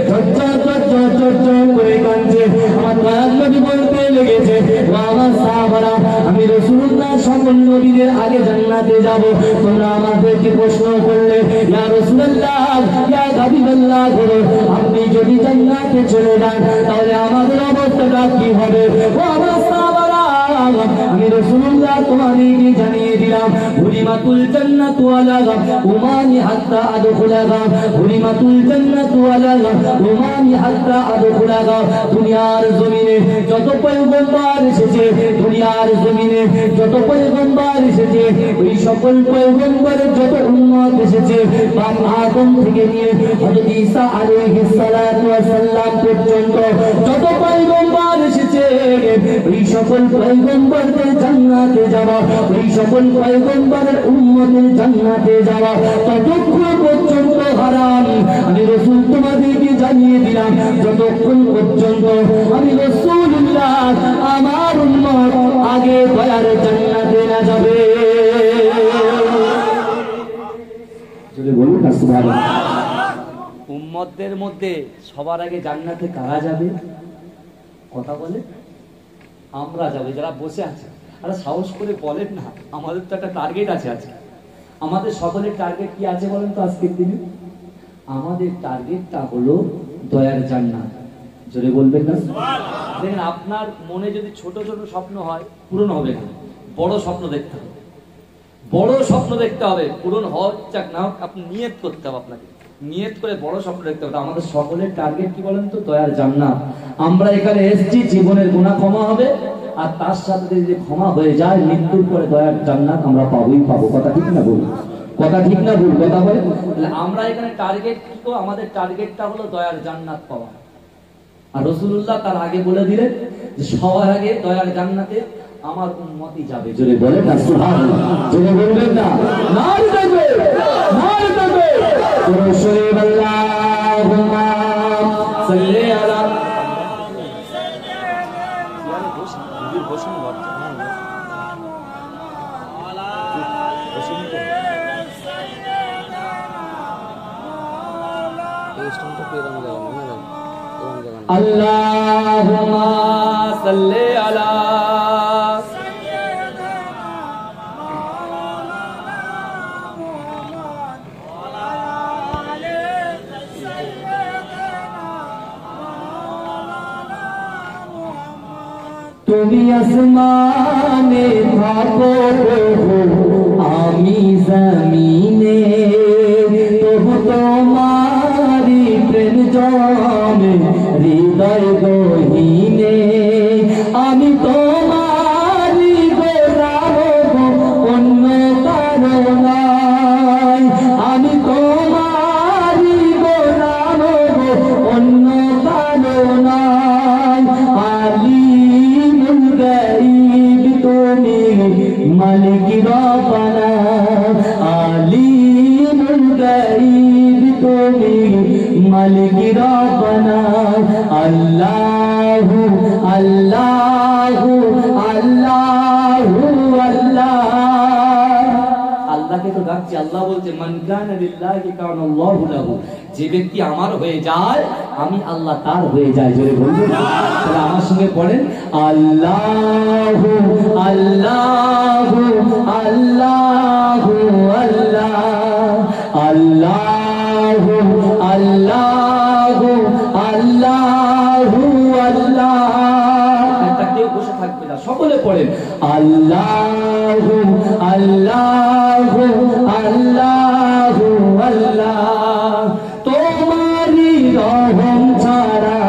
A: চর্চা করে কাঁদছে আমার নবী সকল নবীদের আগে জান্নাতে যাব। তোমরা আমাদেরকে প্রশ্ন করলে ইয়া রাসূলুল্লাহ ইয়া হাবিবাল্লাহ, আপনি যদি জান্নাতে চলে যান তাহলে আমাদের অবস্থাটা কি হবে? ও আমার সাহাবারা, আমি রাসূলুল্লাহ তোমাদেরকে জানিয়ে দিলাম, হুরিমাতুল জান্নাতু আলা উমানি হাত্তা আদখুলাহা, হুরিমাতুল জান্নাতু আলা উমানি হাত্তা আদখুলাহা। দুনিয়ার জমিনে যত পয়গম্বর এসেছে, দুনিয়ার জমিনে যত পয়গম্বর এসেছে, ওই সকল পয়গম্বরের যত উম্মত এসেছে, বাপ আদম থেকে নিয়ে হযরত ঈসা আলাইহিস সালাতু ওয়াস সালাম পর্যন্ত যত পয়গম্বর এসেছে, ওই সকল পয়গম্বরদের জান্নাতে যাওয়া, ওই সকল পয়গম্বরের উম্মতের জান্নাতে যাওয়া ততক্ষণ পর্যন্ত হারাম। আমি রাসূল তোমাদেরকে জানিয়ে দিলাম, যতক্ষণ পর্যন্ত আমি রাসূলুল্লাহ আমার উম্মত আগে দয়ার জান্নাতে না যাবে। যদি বলুন না সুবহানাল্লাহ। উম্মতদের মধ্যে সবার আগে জান্নাতে কারা যাবে? কথা বলে আমরা যাবে, যারা বসে আছে। আরে সাহস করে বলেন না, আমাদের তো একটা টার্গেট আছে আজকে। আমাদের সকলের টার্গেট কি আছে বলেন তো আজকের দিনে? আমাদের টার্গেটটা হলো দয়ার জান্নাত। জোরে বলবেন না? দেখেন, আপনার মনে যদি ছোট ছোট স্বপ্ন হয় পূরণ হবে না, বড় স্বপ্ন দেখতে হবে। বড় স্বপ্ন দেখতে হবে, পূরণ হোক চাক না হোক, আপনি নিয়ত করতে হবে, আপনাকে নিয়ত করে বড় স্বপ্ন দেখতে হবে। আমাদের সকলের টার্গেট কি বলেন তো? দয়ার জান্নাত। আমরা এখানে এসেছি জীবনের গুনাহ ক্ষমা হবে, আর তার সাথে যদি ক্ষমা হয়ে যায় মৃত্যুর পরে দয়ার জান্নাত আমরা পাবোই পাবো। কথা ঠিক না ভুল? কথা ঠিক না ভুল? কথা বলে আমরা এখানে টার্গেট কি? তো আমাদের টার্গেটটা হলো দয়ার জান্নাত পাওয়া। আর রাসূলুল্লাহ তার আগে বলে দিলেন যে সবার আগে দয়ার জান্নাতে আমার উম্মতই যাবে। জোরে বলেন না সুবহানাল্লাহ। জোরে বলবেন না নারে তাকবীর, নারে তাকবীর। জোরে সরে আল্লাহুম্মা সাল্লি আলা আল্লাহুম্মা সাল্লি আলা তুমি আসমানে থাকো আমি জমিনে, তবু তোমারি প্রেম জমে হৃদয় গহীনে। আমি তোমারি গোলাম অন্য কারো নয়, আমি তোমারি গোলাম অন্য কারো নয়। আলিমুল গায়ব তুমি মালিক রব্বানা, আলিমুল গায়ব তুমি মালিক রব্বানা। আল্লাহু আল্লাহু আল্লাহু আল্লাহ। আল্লাহকে তো ডাকছি, আল্লাহ বলছে মান কানা লিল্লাহি কানা আল্লাহু লাহু। যে ব্যক্তি আমার হয়ে যায় আমি আল্লাহ তার হয়ে যায়। জোরে বলুন। তাহলে আমার সঙ্গে পড়েন আল্লাহু আল্লাহু আল্লাহু আল্লাহ, আল্লাহু আল্লাহু আল্লাহু আল্লাহ। একটা কেউ বসে থাকবে না, সকলে পড়েন আল্লাহু আল্লাহু আল্লাহু আল্লাহ। তোমারি রহম ছাড়া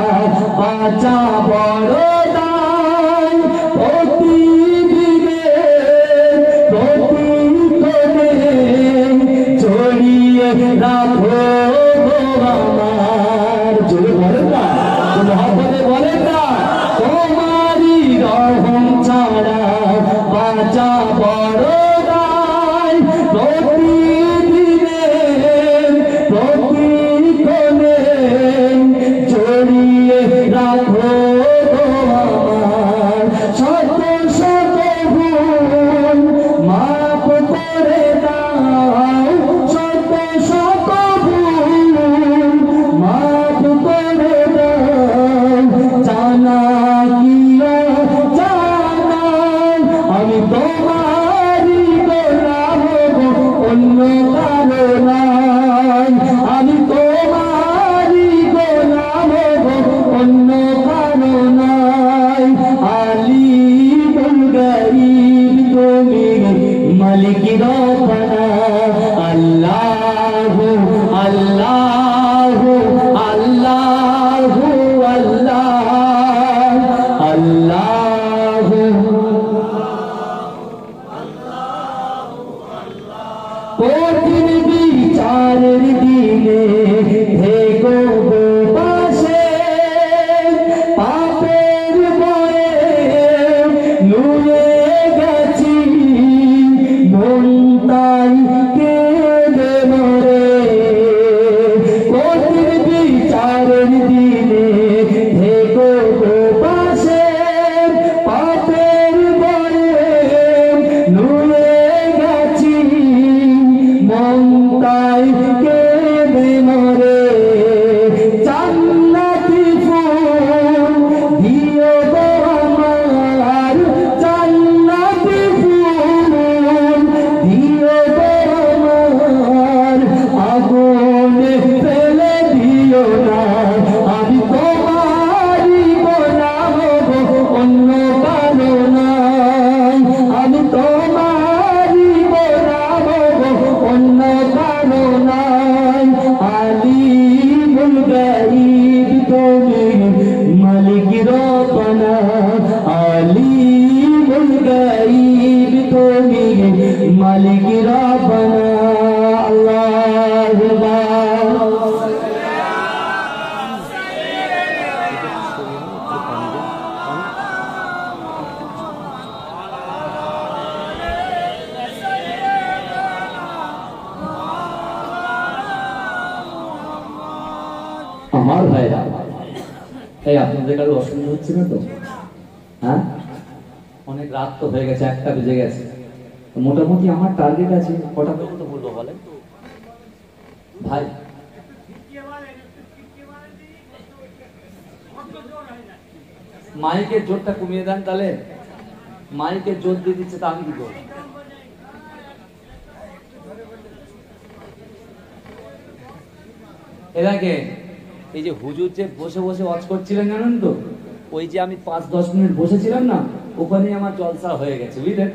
A: বাঁচা বড় দায়, প্রতিদিনে প্রতিক্ষণে ছড়িয়ে রাখো আমার। জোরে বলেন না, মহব্বতে বলেন না। তোমারি রহম ছাড়া বাঁচা বড় দায়, প্রতিদিনে প্রতিক্ষণে ছড়িয়ে রাখো আমার। শত শত ভুল মাফ করে দাও, শত শত ভুল মাফ করে দাও। জানা কি জানা আমি তোমার মালিক রব্বানা আলিমুল গায়ব তুমি মালিক রব্বানা আল্লাহু আমার ভাইরা এই আপনাদের কারো অসুবিধা হচ্ছে না তো? হ্যাঁ, অনেক রাত তো হয়ে গেছে, 1টা বেজে গেছে। মোটামুটি আমার টার্গেট আছে কটা পর্যন্ত বলবো বলেন ভাই? মাইকের জোরটা কমিয়ে দেন তাহলে। মাইকের জোর দিয়ে দিচ্ছে তা আমি কি করব? এর আগে এই যে হুজুর যে বসে বসে ওয়াজ করছিলেন জানেন তো, ওই যে আমি 5-10 মিনিট বসেছিলাম না, ওখানে আমার জলসা হয়ে গেছে বুঝলেন।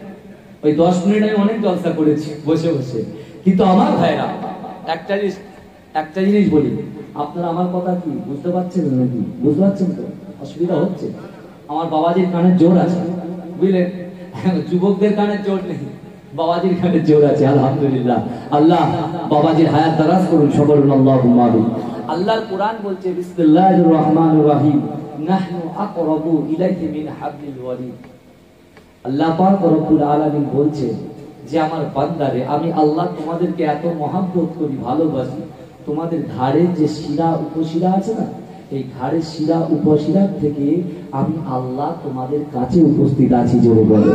A: ওই 10 মিনিট আমি অনেক জলসা করেছি বসে বসে। কিন্তু আমার ভাইরা একটা জিনিস বলি, আপনারা আমার কথা কি বুঝতে পারছেন নাকি? বুঝতে পারছেন তো? অসুবিধা হচ্ছে? আমার বাবাজির কানের জোর আছে বুঝলেন, যুবকদের কানের জোর নেই, বাবাজির কানের জোর আছে আলহামদুলিল্লাহ। আল্লাহ বাবাজির হায়াত দারাজ করুন, সকল আল্লাহুম্মা আমিন। আল্লাহর কোরআন বলছে বিসমিল্লাহির রহমানির রহিম নাহনু আকরাবু ইলাইহি মিন হাবলিল ওয়ারিদ। আল্লাহ পাক রব্বুল আলামিন বলছে যে আমার বান্দারে আমি আল্লাহ তোমাদেরকে এত মহব্বত করি, ভালোবাসি, তোমাদের ঘাড়ের যে শিরা উপশিরা আছে না, এই ঘাড়ের শিরা উপশিরার থেকে আমি আল্লাহ তোমাদের কাছে উপস্থিত আছি। জোরে বলো,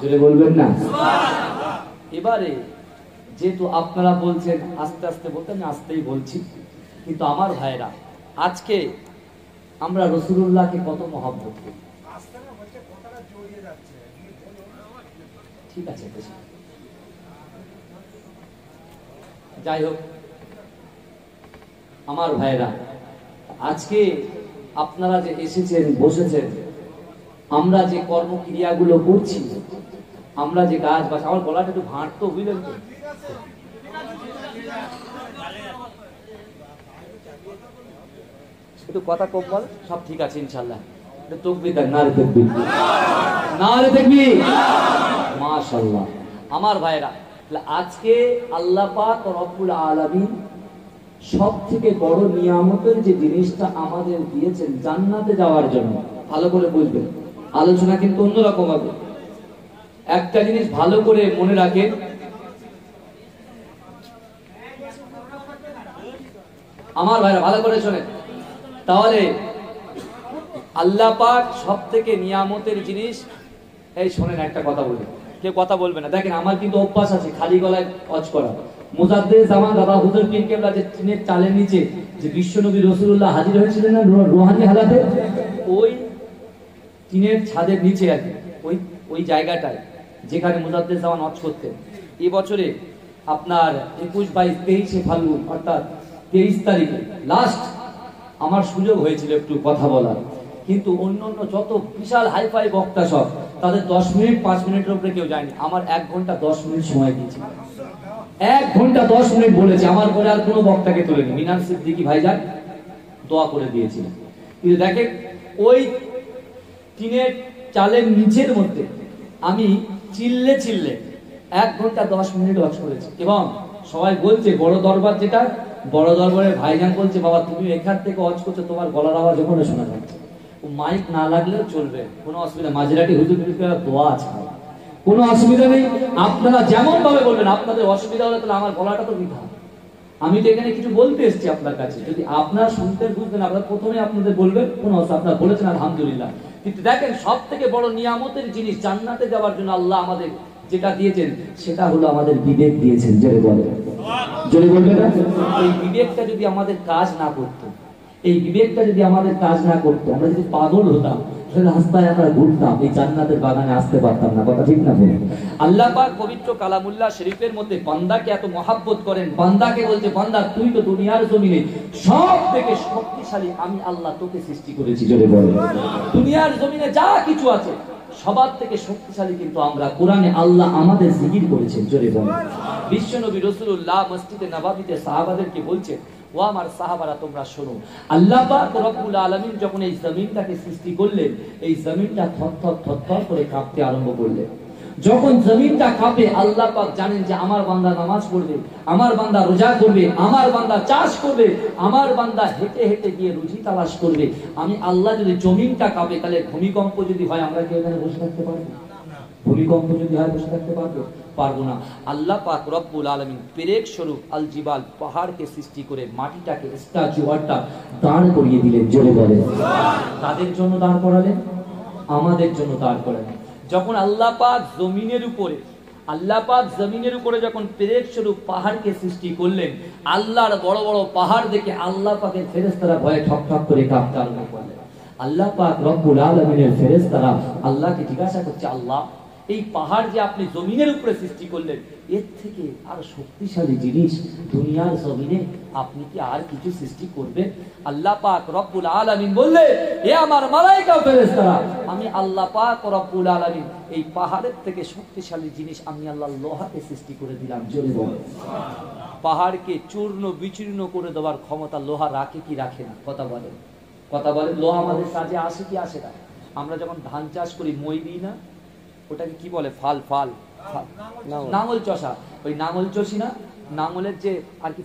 A: জোরে বলবেন না? এবারে যেহেতু আপনারা বলছেন আস্তে আস্তে বলতে, আমি আস্তেই বলছি, কিন্তু আমার ভাইরা আজকে আমরা রাসূলুল্লাহকে কত মহব্বত করি। ঠিক আছে, যাই হোক আমার ভাইরা, আজকে আপনারা যে এসেছেন বসেছেন, আমরা যে কর্মক্রিয়াগুলো করছি, আমরা যে গাছ বাস, আমার গলাটা একটু ভাঁট তো বুঝলেন তো, একটু কথা কম বল, সব ঠিক আছে ইনশাল্লাহ। তকবীর দেন, নারে তাকবীর, নারে তাকবীর, মাশাআল্লাহ। আমার ভাইরা আজকে আল্লাহ পাক রব্বুল আলামিন সব থেকে বড় নিয়ামতের যে জিনিসটা আমাদের দিয়েছেন জান্নাতে যাওয়ার জন্য, ভালো করে বুঝবেন, আলোচনা কিন্তু অন্যরকম হবে। একটা জিনিস ভালো করে মনে রাখেন, আমার ভাইরা ভালো করে শোনেন, তাহলে আল্লাহ পাক সব থেকে নিয়ামতের জিনিস, এই শোনেন একটা কথা বলি, কেউ কথা বলবে না। দেখেন আমার কিন্তু অভ্যাস আছে খালি গলায় ওয়াজ করা। মুজাদ্দেদ জামান দাদা হুজুর পীর কেবলা যে টিনের চালের নিচে যে বিশ্বনবী রাসূলুল্লাহ হাজির হয়েছিলেন না রুহানি হালাতে, ওই টিনের ছাদের নিচে আর কি, ওই জায়গাটায় যেখানে মুজাদ্দেদ জামান ওয়াজ করতেন। এই বছরে আপনার 21, 22, 23 ফাল্গুন অর্থাৎ 23 তারিখে লাস্ট আমার সুযোগ হয়েছিল একটু কথা বলার, কিন্তু অন্যান্য যত বিশাল হাইফাই বক্তা সব তাদের 10 মিনিট 5 মিনিটের উপরে কেউ যায়নি। আমার 1 ঘন্টা 10 মিনিট সময় দিয়েছি, 1 ঘন্টা 10 মিনিট বলেছে। আমার পরে আর কোনো বক্তাকে তোলেনি, মিনান সিদ্দিকী ভাইজান দোয়া করে দিয়েছিলেন। কিন্তু দেখেন ওই টিনের চালের নিচের মধ্যে আমি চিল্লে 1 ঘন্টা 10 মিনিট ওয়াজ করেছি। এবং সবাই বলছে বড় দরবার, যেটা বড় দরবারের ভাইজান বলছে বাবা তুমি এখান থেকে ওয়াজ করছো, তোমার গলার আওয়াজ ওখানে শোনা যাচ্ছে, মাইক না লাগলেও চলবে, কোনো অসুবিধা। মাঝরাটি হুজুর দোয়া আছে, কোনো অসুবিধা নেই। আপনারা যেমন ভাবে বলবেন, আপনাদের অসুবিধা হলে তাহলে আমার গলাটা তো বৃথা। আমি তো এখানে কিছু বলতে এসেছি আপনার কাছে, যদি আপনারা শুনতে বুঝবেন আপনারা প্রথমে আপনাদের বলবেন, কোনো আপনারা বলেছেন আলহামদুলিল্লাহ। কিন্তু দেখেন সব থেকে বড় নিয়ামতের জিনিস জান্নাতে যাওয়ার জন্য আল্লাহ আমাদের যেটা দিয়েছেন সেটা হলো আমাদের বিবেক দিয়েছেন। জোরে বলেন, জোরে বলবেন না? এই বিবেকটা যদি আমাদের কাজ না করতো, এই বিবেকটা যদি আমাদের কাজ না করতো, আমরা যদি পাগল হতাম, রাস্তায় আমরা ঘুরতাম, এই জান্নাতের বাগানে আসতে পারতাম না। কথা ঠিক না বলুন? আল্লাহ পাক পবিত্র কালামুল্লাহ শরীফের মধ্যে বান্দাকে এত মহাব্বত করেন, বান্দাকে বলছে বান্দা তুই তো দুনিয়ার জমিনে সব থেকে শক্তিশালী আমি আল্লাহ তোকে সৃষ্টি করেছি। জোরে বলেন, দুনিয়ার জমিনে যা কিছু আছে সবার থেকে শক্তিশালী কিন্তু আমরা। কোরআনে আল্লাহ আমাদের জিকির করেছেন। জোরে বলেন, বিশ্বনবী রাসূলুল্লাহ মসজিদে নববীতে সাহাবাদেরকে বলছেন ও আমার সাহাবারা তোমরা শোনো, আল্লাহ পাক রব্বুল আলামিন যখন এই জমিনটাকে সৃষ্টি করলেন, এই জমিনটা থরথর করে কাঁপতে আরম্ভ করলেন। যখন জমিনটা কাঁপে, আল্লাহ পাক জানেন যে আমার বান্দা নামাজ পড়বে, আমার বান্দা রোজা করবে, আমার বান্দা চাষ করবে, আমার বান্দা হেঁটে হেঁটে গিয়ে রুজি তালাশ করবে। আমি আল্লাহ যদি জমিনটা কাঁপে, তাহলে ভূমিকম্প যদি হয় আমরা কি এখানে বসে থাকতে পারবো? ভূমিকম্প যদি হয় বসে থাকতে পারবো না। আল্লাহ পাক রব্বুল আলামিন পেরেক স্বরূপ আল জিবাল পাহাড়কে সৃষ্টি করে মাটিটাকে স্ট্যাচুয়ারটা দাঁড় করিয়ে দিলেন। জোরে বলেন। তাদের জন্য দাঁড় করালেন, আমাদের জন্য দাঁড় করালেন। যখন আল্লাহ পাক জমিনের উপরে যখন পেরেক স্বরূপ পাহাড়কে সৃষ্টি করলেন, আল্লাহর বড় বড় পাহাড় দেখে আল্লাহ পাকের ফেরেশতারা ভয়ে ঠক ঠক করে কাঁপতে আরম্ভ করলেন। আল্লাহ পাক রব্বুল আলামিনের ফেরেশতারা আল্লাহকে জিজ্ঞাসা করছে, আল্লাহ এই পাহাড় যে আপনি জমিনের উপরে সৃষ্টি করলেন, এর থেকে আর শক্তিশালী জিনিস দুনিয়ার জমিনে আপনি কি আর কিছু সৃষ্টি করবেন? আল্লাহ পাক রব্বুল আলামিন বললেন, হে আমার মালায়েকা ফেরেশতারা, আমি আল্লাহ পাক রব্বুল আলামিন এই পাহাড়ের থেকে শক্তিশালী জিনিস আমি আল্লাহ লোহাকে সৃষ্টি করে দিলাম। জোরে বলেন। পাহাড়কে চূর্ণ বিচূর্ণ করে দেওয়ার ক্ষমতা লোহা রাখে কি রাখে না? কথা বলেন। লোহা আমাদের কাজে আসে কি আসে না? আমরা যখন ধান চাষ করি মই দিই না, ওটাকে কি বলে? ফাল নাঙল চষা। ওই নাঙল চষি না, নাঙলের যে আর কি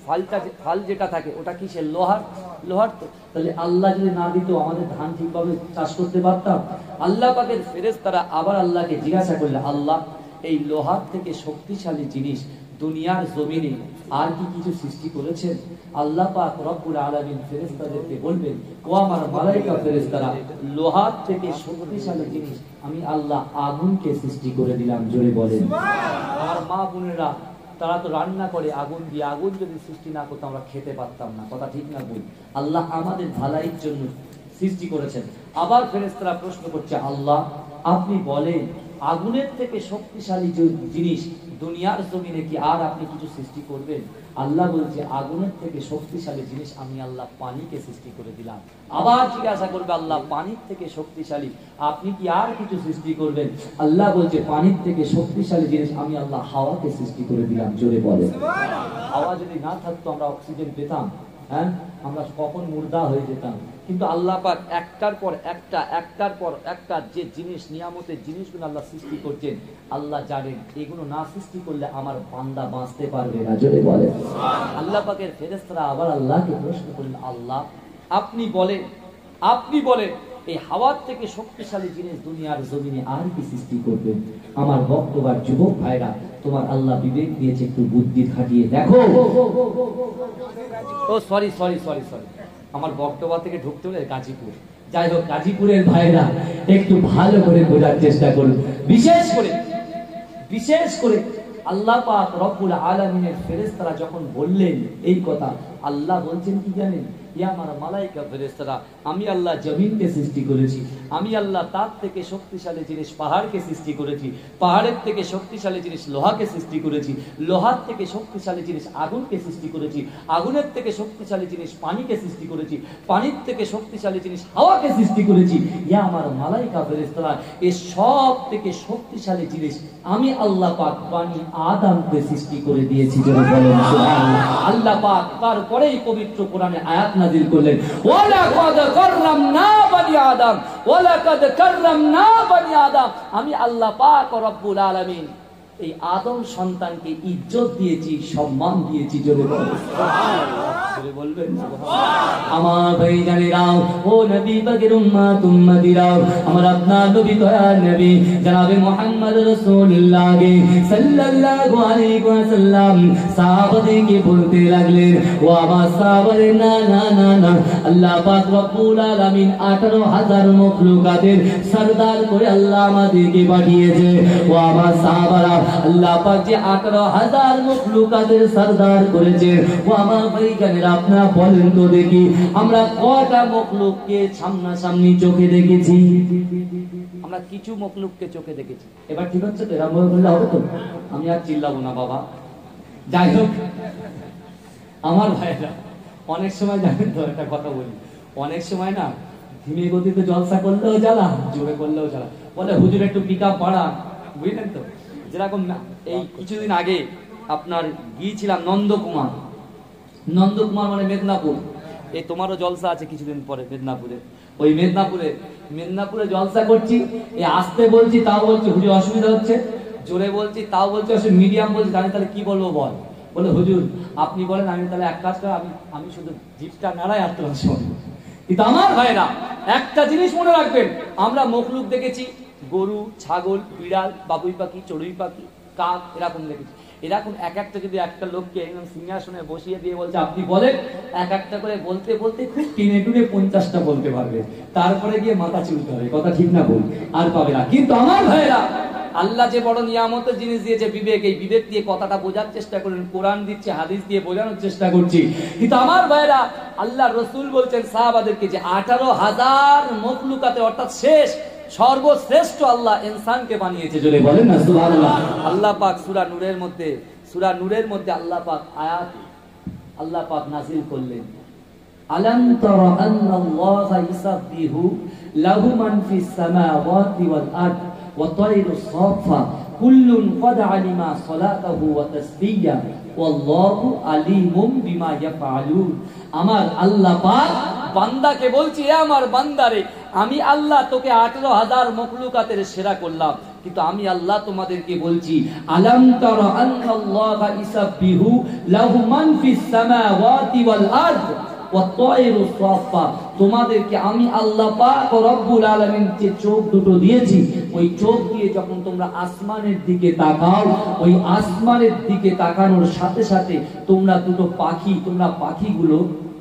A: ফাল যেটা থাকে ওটা কি? সে লোহার। তো তাহলে আল্লাহ যদি না দিত আমাদের ধান ঠিকভাবে চাষ করতে পারতাম? আল্লাহ পাকের ফেরেশতারা আবার আল্লাহকে জিজ্ঞাসা করলে, আল্লাহ এই লোহার থেকে শক্তিশালী জিনিস দুনিয়ার জমিনে আর কি কিছু সৃষ্টি করেছেন? আল্লাহ পাক রব্বুল আলামিন ফেরেশতাদেরকে বলবেন, ও আমার মালায়েকা ফেরেশতারা, লোহার থেকে শক্তিশালী জিনিস আমি আল্লাহ আগুনকে সৃষ্টি করে দিলাম। জোরে বলেন। আমার মা বোনেরা তারা তো রান্না করে আগুন দিয়ে, আগুন যদি সৃষ্টি না করতো আমরা খেতে পারতাম না। কথা ঠিক না বল? আল্লাহ আমাদের ভালাইয়ের জন্য সৃষ্টি করেছেন। আবার ফেরেশতারা প্রশ্ন করছে, আল্লাহ আপনি বলেন আগুনের থেকে শক্তিশালী জিনিস দুনিয়ার জমিনে কি আর আপনি কিছু সৃষ্টি করবেন? আল্লাহ বলছে, আগুনের থেকে শক্তিশালী জিনিস আমি আল্লাহ পানিকে সৃষ্টি করে দিলাম। আবার জিজ্ঞাসা করবে, আল্লাহ পানির থেকে শক্তিশালী আপনি কি আর কিছু সৃষ্টি করবেন? আল্লাহ বলছে, পানির থেকে শক্তিশালী জিনিস আমি আল্লাহ হাওয়াকে সৃষ্টি করে দিলাম। জোরে বলে। হাওয়া যদি না থাকতো আমরা অক্সিজেন পেতাম? হ্যাঁ, আমরা কখন মুর্দা হয়ে যেতাম। কিন্তু আল্লাহ পাক একটার পর একটা যে জিনিস, নিয়ামতের জিনিসগুলো আল্লাহ সৃষ্টি করছেন, আল্লাহ জানেন এগুলো না সৃষ্টি করলে আমার বান্দা বাঁচতে পারবে না। জোরে বলে। আল্লাহ পাকের ফেরেশতারা আবার আল্লাহকে প্রশ্ন করলেন, আল্লাহ আপনি বলেন এই হাওয়ার থেকে শক্তিশালী জিনিস দুনিয়ার জমিনে আর কি সৃষ্টি করবেন? আমার বক্তব্য যুবক ভাইরা, তোমার আল্লাহ বিবেক দিয়েছে, একটু বুদ্ধি খাটিয়ে দেখো। ও সরি, আমার বক্তব্য থেকে ঢুকতে হলে গাজীপুর। যাই হোক, গাজীপুরের ভাইরা একটু ভালো করে বোঝার চেষ্টা করুন। বিশেষ করে আল্লাহ পাক রব্বুল আলামিনের ফেরেশতারা যখন বললেন এই কথা, আল্লাহ বলছেন কি জানেন? ইয়া আমার মালায়েকা ফেরেশতারা, আমি আল্লাহ জমিনকে সৃষ্টি করেছি, আমি আল্লাহ তার থেকে শক্তিশালী জিনিস পাহাড়কে সৃষ্টি করেছি, পাহাড়ের থেকে শক্তিশালী জিনিস লোহাকে সৃষ্টি করেছি, লোহার থেকে শক্তিশালী জিনিস আগুনকে সৃষ্টি করেছি, আগুনের থেকে শক্তিশালী জিনিস পানিকে সৃষ্টি করেছি, পানির থেকে শক্তিশালী জিনিস হাওয়াকে সৃষ্টি করেছি। ইয়া আমার মালায়েকা ফেরেশতারা, এই সব থেকে শক্তিশালী জিনিস আমি আল্লাহ পাক বানি আদমকে সৃষ্টি করে দিয়েছি। যারা বলেন সুবহানাল্লাহ। আল্লাহ পাক তারপরেই পবিত্র কোরআনে আয়াত নাযিল করলেন, ওয়ালাকাদ কাররামনা বানি আদম, ওয়ালাকাদ কাররামনা বানি আদম। আমি আল্লাহ পাক রব্বুল আলামিন এই আদম সন্তানকে ইজ্জত দিয়েছি, সম্মান দিয়েছি। জোরে বলবেন বলবেন আমার ভাই জানেরাও, ও নবী পাকের উম্মতিরাও, আমার আপনার নবী দয়ার নবী জনাবে মুহাম্মদ রাসূলুল্লাহ সাল্লাল্লাহু আলাইহি ওয়াসাল্লাম সাহাবাদেরকে বলতে লাগলেন, ও আমার সাহাবারে, না না না না, আল্লাহ পাক রব্বুল আলামিন 18,000 মখলুকাতের সরদার করে আল্লাহ আমাদেরকে পাঠিয়েছে। ও আমার সাহাবারা, আল্লাহ পাক যে 18,000 মখলুকাতের সরদার করেছেন, ও আমার ভাই জানেরা, আপনারা বলেন তো দেখি আমরা কয়টা মখলুককে সামনাসামনি চোখে দেখেছি? আমরা কিছু মখলুককে চোখে দেখেছি। এবার ঠিক হচ্ছে তো? এরকম বললে হবে তো? আমি আর চিল্লাবো না বাবা। যাই হোক আমার ভাইরা, অনেক সময় জানেন তো একটা কথা বলি, অনেক সময় না ধীমে গতিতে জলসা করলেও জ্বালা, জোরে করলেও জ্বালা। বলে হুজুর একটু পিকআপ বাড়ান, বুঝলেন তো? যেরকম এই কিছুদিন আগে আপনার গিয়েছিলাম নন্দকুমার, নন্দকুমার মানে মেদিনীপুর, এই তোমারও জলসা আছে কিছুদিন পরে মেদিনীপুরে, ওই মেদিনীপুরে জলসা করছি, এই আসতে বলছি তাও বলছি হুজুর অসুবিধা হচ্ছে, জোরে বলছি তাও বলছি অসুবিধা, মিডিয়াম বলছি, আমি তাহলে কি বলবো বলে হুজুর আপনি বলেন, আমি তাহলে এক কাজ করে আমি শুধু জিপটা নাড়াই আর তোমার শুনবো। কিন্তু আমার ভাইরা একটা জিনিস মনে রাখবেন, আমরা মখলুক দেখেছি গরু, ছাগল, বিড়াল, বাবুই পাখি, চড়ুই পাখি, কাক, এরকম দেখেছি। এরকম এক একটা যদি একটা লোককে একদম সিংহাসনে বসিয়ে দিয়ে বলছে আপনি বলেন, এক একটা করে বলতে বলতে খুব টেনে টুনে 50টা বলতে পারবে, তারপরে গিয়ে মাথা চুলতে হবে, কথা ঠিক না বল, আর পাবে না। কিন্তু আমার ভাইরা আল্লাহ যে বড় নিয়ামতের জিনিস দিয়েছে বিবেক, এই বিবেক দিয়ে কথাটা বোঝার চেষ্টা করেন, কোরআন দিচ্ছে, হাদিস দিয়ে বোঝানোর চেষ্টা করছি। কিন্তু আমার ভাইরা আল্লাহ রসুল বলছেন সাহাবাদেরকে যে 18,000 মখলুকাতে অর্থাৎ শেষ সর্বশ্রেষ্ঠ আল্লাহ ইনসানকে বানিয়েছে, জোরে বলেন না সুবহানাল্লাহ। আল্লাহ পাক সূরা নূরের মধ্যে আল্লাহ পাক নাযিল করলেন, আলাম তারা আন্নাল্লাহা ইসাববিহু লাহু মান ফিস সামাওয়াতি ওয়াল আরদ ওয়া তায়রুস সাফা কুল্লুন ক্বাদ আলিমা সালাতাহু ওয়া তাসবিহা ওয়াল্লাহু আলিমুম বিমা ইয়াফআলুন। আমার আল্লাহ পাক বান্দাকে বলছি, এ আমার বান্দারে, আমি আল্লাহ তোকে 18,000 মখলুকাতের সেরা করলাম, কিন্তু আমি আল্লাহ তোমাদেরকে বলছি, আলাম তারা আন্নাল্লাহা ইসাববিহু লাহু মান ফিস সামাওয়াতি ওয়াল আরদ ওয়া তায়রুস সাফা, তোমাদেরকে আমি আল্লাহ পাক রব্বুল আলামিন যে চোখ দুটো দিয়েছি, ওই চোখ দিয়ে যখন তোমরা আসমানের দিকে তাকাও, ওই আসমানের দিকে তাকানোর সাথে সাথে তোমরা দুটো পাখি, তোমরা পাখিগুলো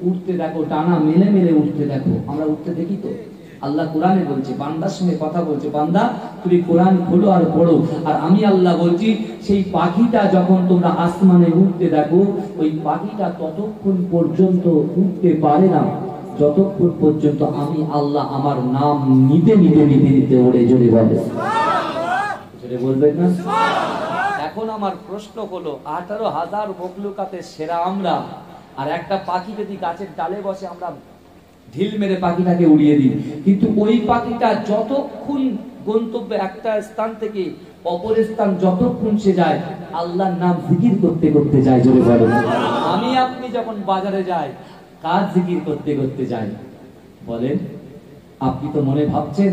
A: উঠতে দেখো, ডানা মেলে মেলে উঠতে দেখো। আমরা উঠতে দেখি তো, আল্লাহ কোরআনে বলছে, বান্দার সঙ্গে কথা বলছে, বান্দা তুমি কোরআন খোলো আর পড়ো। আর আমি আল্লাহ বলছি, সেই পাখিটা যখন তোমরা আসমানে উঠতে দেখো, ওই পাখিটা ততক্ষণ পর্যন্ত উঠতে পারে না যতক্ষণ পর্যন্ত আমি আল্লাহ আমার নাম নিতে নিতে নিতে নিতে ওড়ে, জোরে বলে, জোরে বলবেন না। এখন আমার প্রশ্ন হলো, 18,000 মখলুকাতে সেরা আমরা, আর একটা পাখি যদি গাছের ডালে বসে আমরা ঢিল মেরে পাখিটাকে উড়িয়ে দিই, কিন্তু ওই পাখিটা যতক্ষণ গন্তব্যে একটা স্থান থেকে অপর স্থান যতক্ষণ সে যায় আল্লাহর নাম জিকির করতে করতে যায়, জোরে বলে। আমি আপনি যখন বাজারে যাই কার জিকির করতে করতে যাই বলেন? আপনি তো মনে ভাবছেন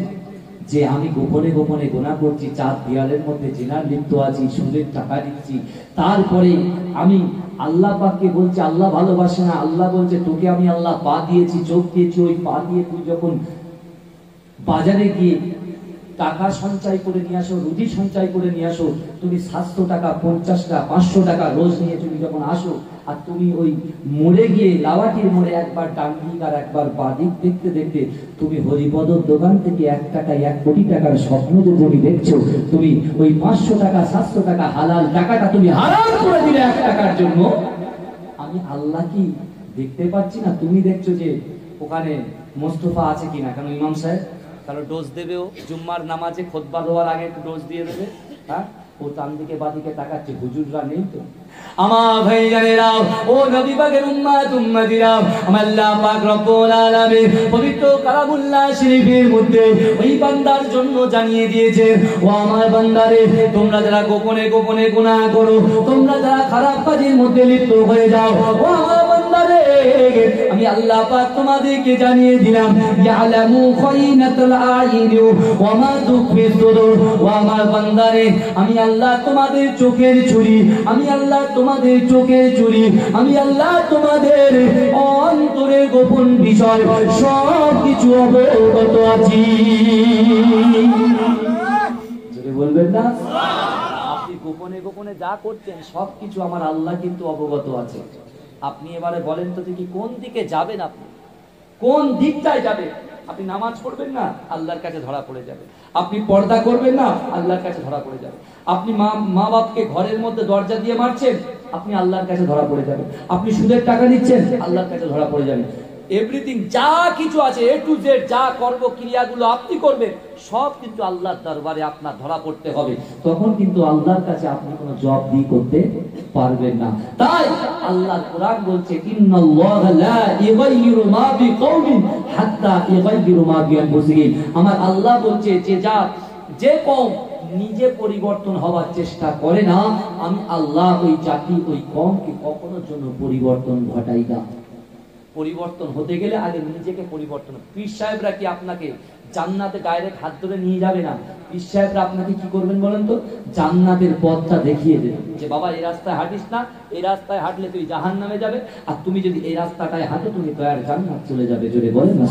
A: যে আমি গোপনে গোপনে গোনা করছি, চার দেয়ালের মধ্যে জেনার লিপ্ত আছি, সুদের টাকা দিচ্ছি, তারপরে আমি আল্লাহ পাককে বলছি আল্লাহ ভালোবাসে না, আল্লাহ বলছে তোকে আমি আল্লাহ পা দিয়েছি, চোখ দিয়েছি, ওই পা দিয়ে তুই যখন বাজারে গিয়ে টাকা সঞ্চয় করে নিয়ে আসো, রুজি সঞ্চয় করে নিয়ে আসো, তুমি 700 টাকা, 50 টাকা, 500 টাকা রোজ নিয়ে তুমি যখন আসো, আর তুমি ওই মোড়ে গিয়ে লাওয়াটির মোড়ে একবার ডান দিক আর একবার বাঁ দিক দেখতে দেখতে তুমি হরিপদর দোকান থেকে 1 টাকায় 1 কোটি টাকার স্বপ্ন যে তুমি দেখছো, তুমি ওই 500 টাকা 700 টাকা হালাল টাকাটা তুমি হারাম করে দিলে 1 টাকার জন্য। আমি আল্লাহ কি দেখতে পাচ্ছি না? তুমি দেখছো যে ওখানে মোস্তফা আছে কিনা, কেন ইমাম সাহেব কারো ডোজ দেবে, ও জুম্মার নামাজে খুতবা দেওয়ার আগে একটু ডোজ দিয়ে দেবে, হ্যাঁ, ও ডান দিকে বাদিকে তাকাচ্ছে, হুজুররা নেই তো। আমার ভাইজানেরা, ও নবী পাকের উম্মতিরা, আমার আল্লাহ পাক রব্বুল আলামিন পবিত্র কালামুল্লাহ শরীফের মধ্যে ওই বান্দার জন্য জানিয়ে দিয়েছে, ও আমার বান্দারে, তোমরা যারা গোপনে গোপনে গুনাহ করো, তোমরা যারা খারাপ কাজের মধ্যে লিপ্ত হয়ে যাও, ও আমার বান্দারে, আমি আল্লাহ পাক তোমাদেরকে জানিয়ে দিলাম, ইয়ালামু খাইনাতুল আইন ওয়া মা তুখফি সুদুর, ও আমার বান্দারে, আমি আল্লাহ তোমাদের চোখের ছুরি, আমি আল্লাহ তোমাদের চোখের চুরি, আমি আল্লাহ তোমাদের অন্তরের গোপন বিষয় সব কিছু অবগত আছি, যদি বলবেন না আপনি গোপনে গোপনে যা করছেন সবকিছু আমার আল্লাহ কিন্তু অবগত আছে। আপনি এবারে বলেন তো দেখি কোন দিকে যাবেন, আপনি কোন দিকটায় যাবেন? আপনি নামাজ পড়বেন না, আল্লাহর কাছে ধরা পড়ে যাবে। আপনি পর্দা করবেন না, আল্লাহর কাছে ধরা পড়ে যাবে। আপনি মা বাপকে ঘরের মধ্যে দরজা দিয়ে মারছেন, আপনি আল্লাহর কাছে ধরা পড়ে যাবেন। আপনি সুদের টাকা দিচ্ছেন, আল্লাহর কাছে ধরা পড়ে যাবেন। এভরিথিং যা কিছু আছে A to Z, যা কর্ম ক্রিয়াগুলো আপনি করবেন সব কিন্তু আল্লাহর দরবারে আপনার ধরা পড়তে হবে। তখন কিন্তু আল্লাহর কাছে আপনি কোনো জবাবদিহি করতে পারবেন না। তাই আল্লাহর কোরআন বলছে, ইন্নাল্লাহা লা ইগাইয়িরু মা বিকওমিন হাত্তা ইগাইয়িরু মা বিআনফুসিহিম। আমার আল্লাহ বলছে যে কওম নিজে পরিবর্তন হওয়ার চেষ্টা করে না, আমি আল্লাহ ওই জাতি ওই কওমকে কখনো জন্য পরিবর্তন ঘটাই না। পরিবর্তন হতে গেলে আগে নিজেকে পরিবর্তন। পীর সাহেবরা কি আপনাকে জান্নাতে ডাইরেক্ট হাত ধরে নিয়ে যাবে না। পীর সাহেবরা আপনাকে কি করবেন বলেন তো? জান্নাতের পথটা দেখিয়ে দেবেন, যে বাবা এই রাস্তায় হাঁটিস না, এই রাস্তায় হাঁটলে তুই জাহান্নামে যাবে, আর তুমি যদি এই রাস্তাটায় হাঁটো তুমি দয়ার জান্নাত চলে যাবে। জোরে বলেন না।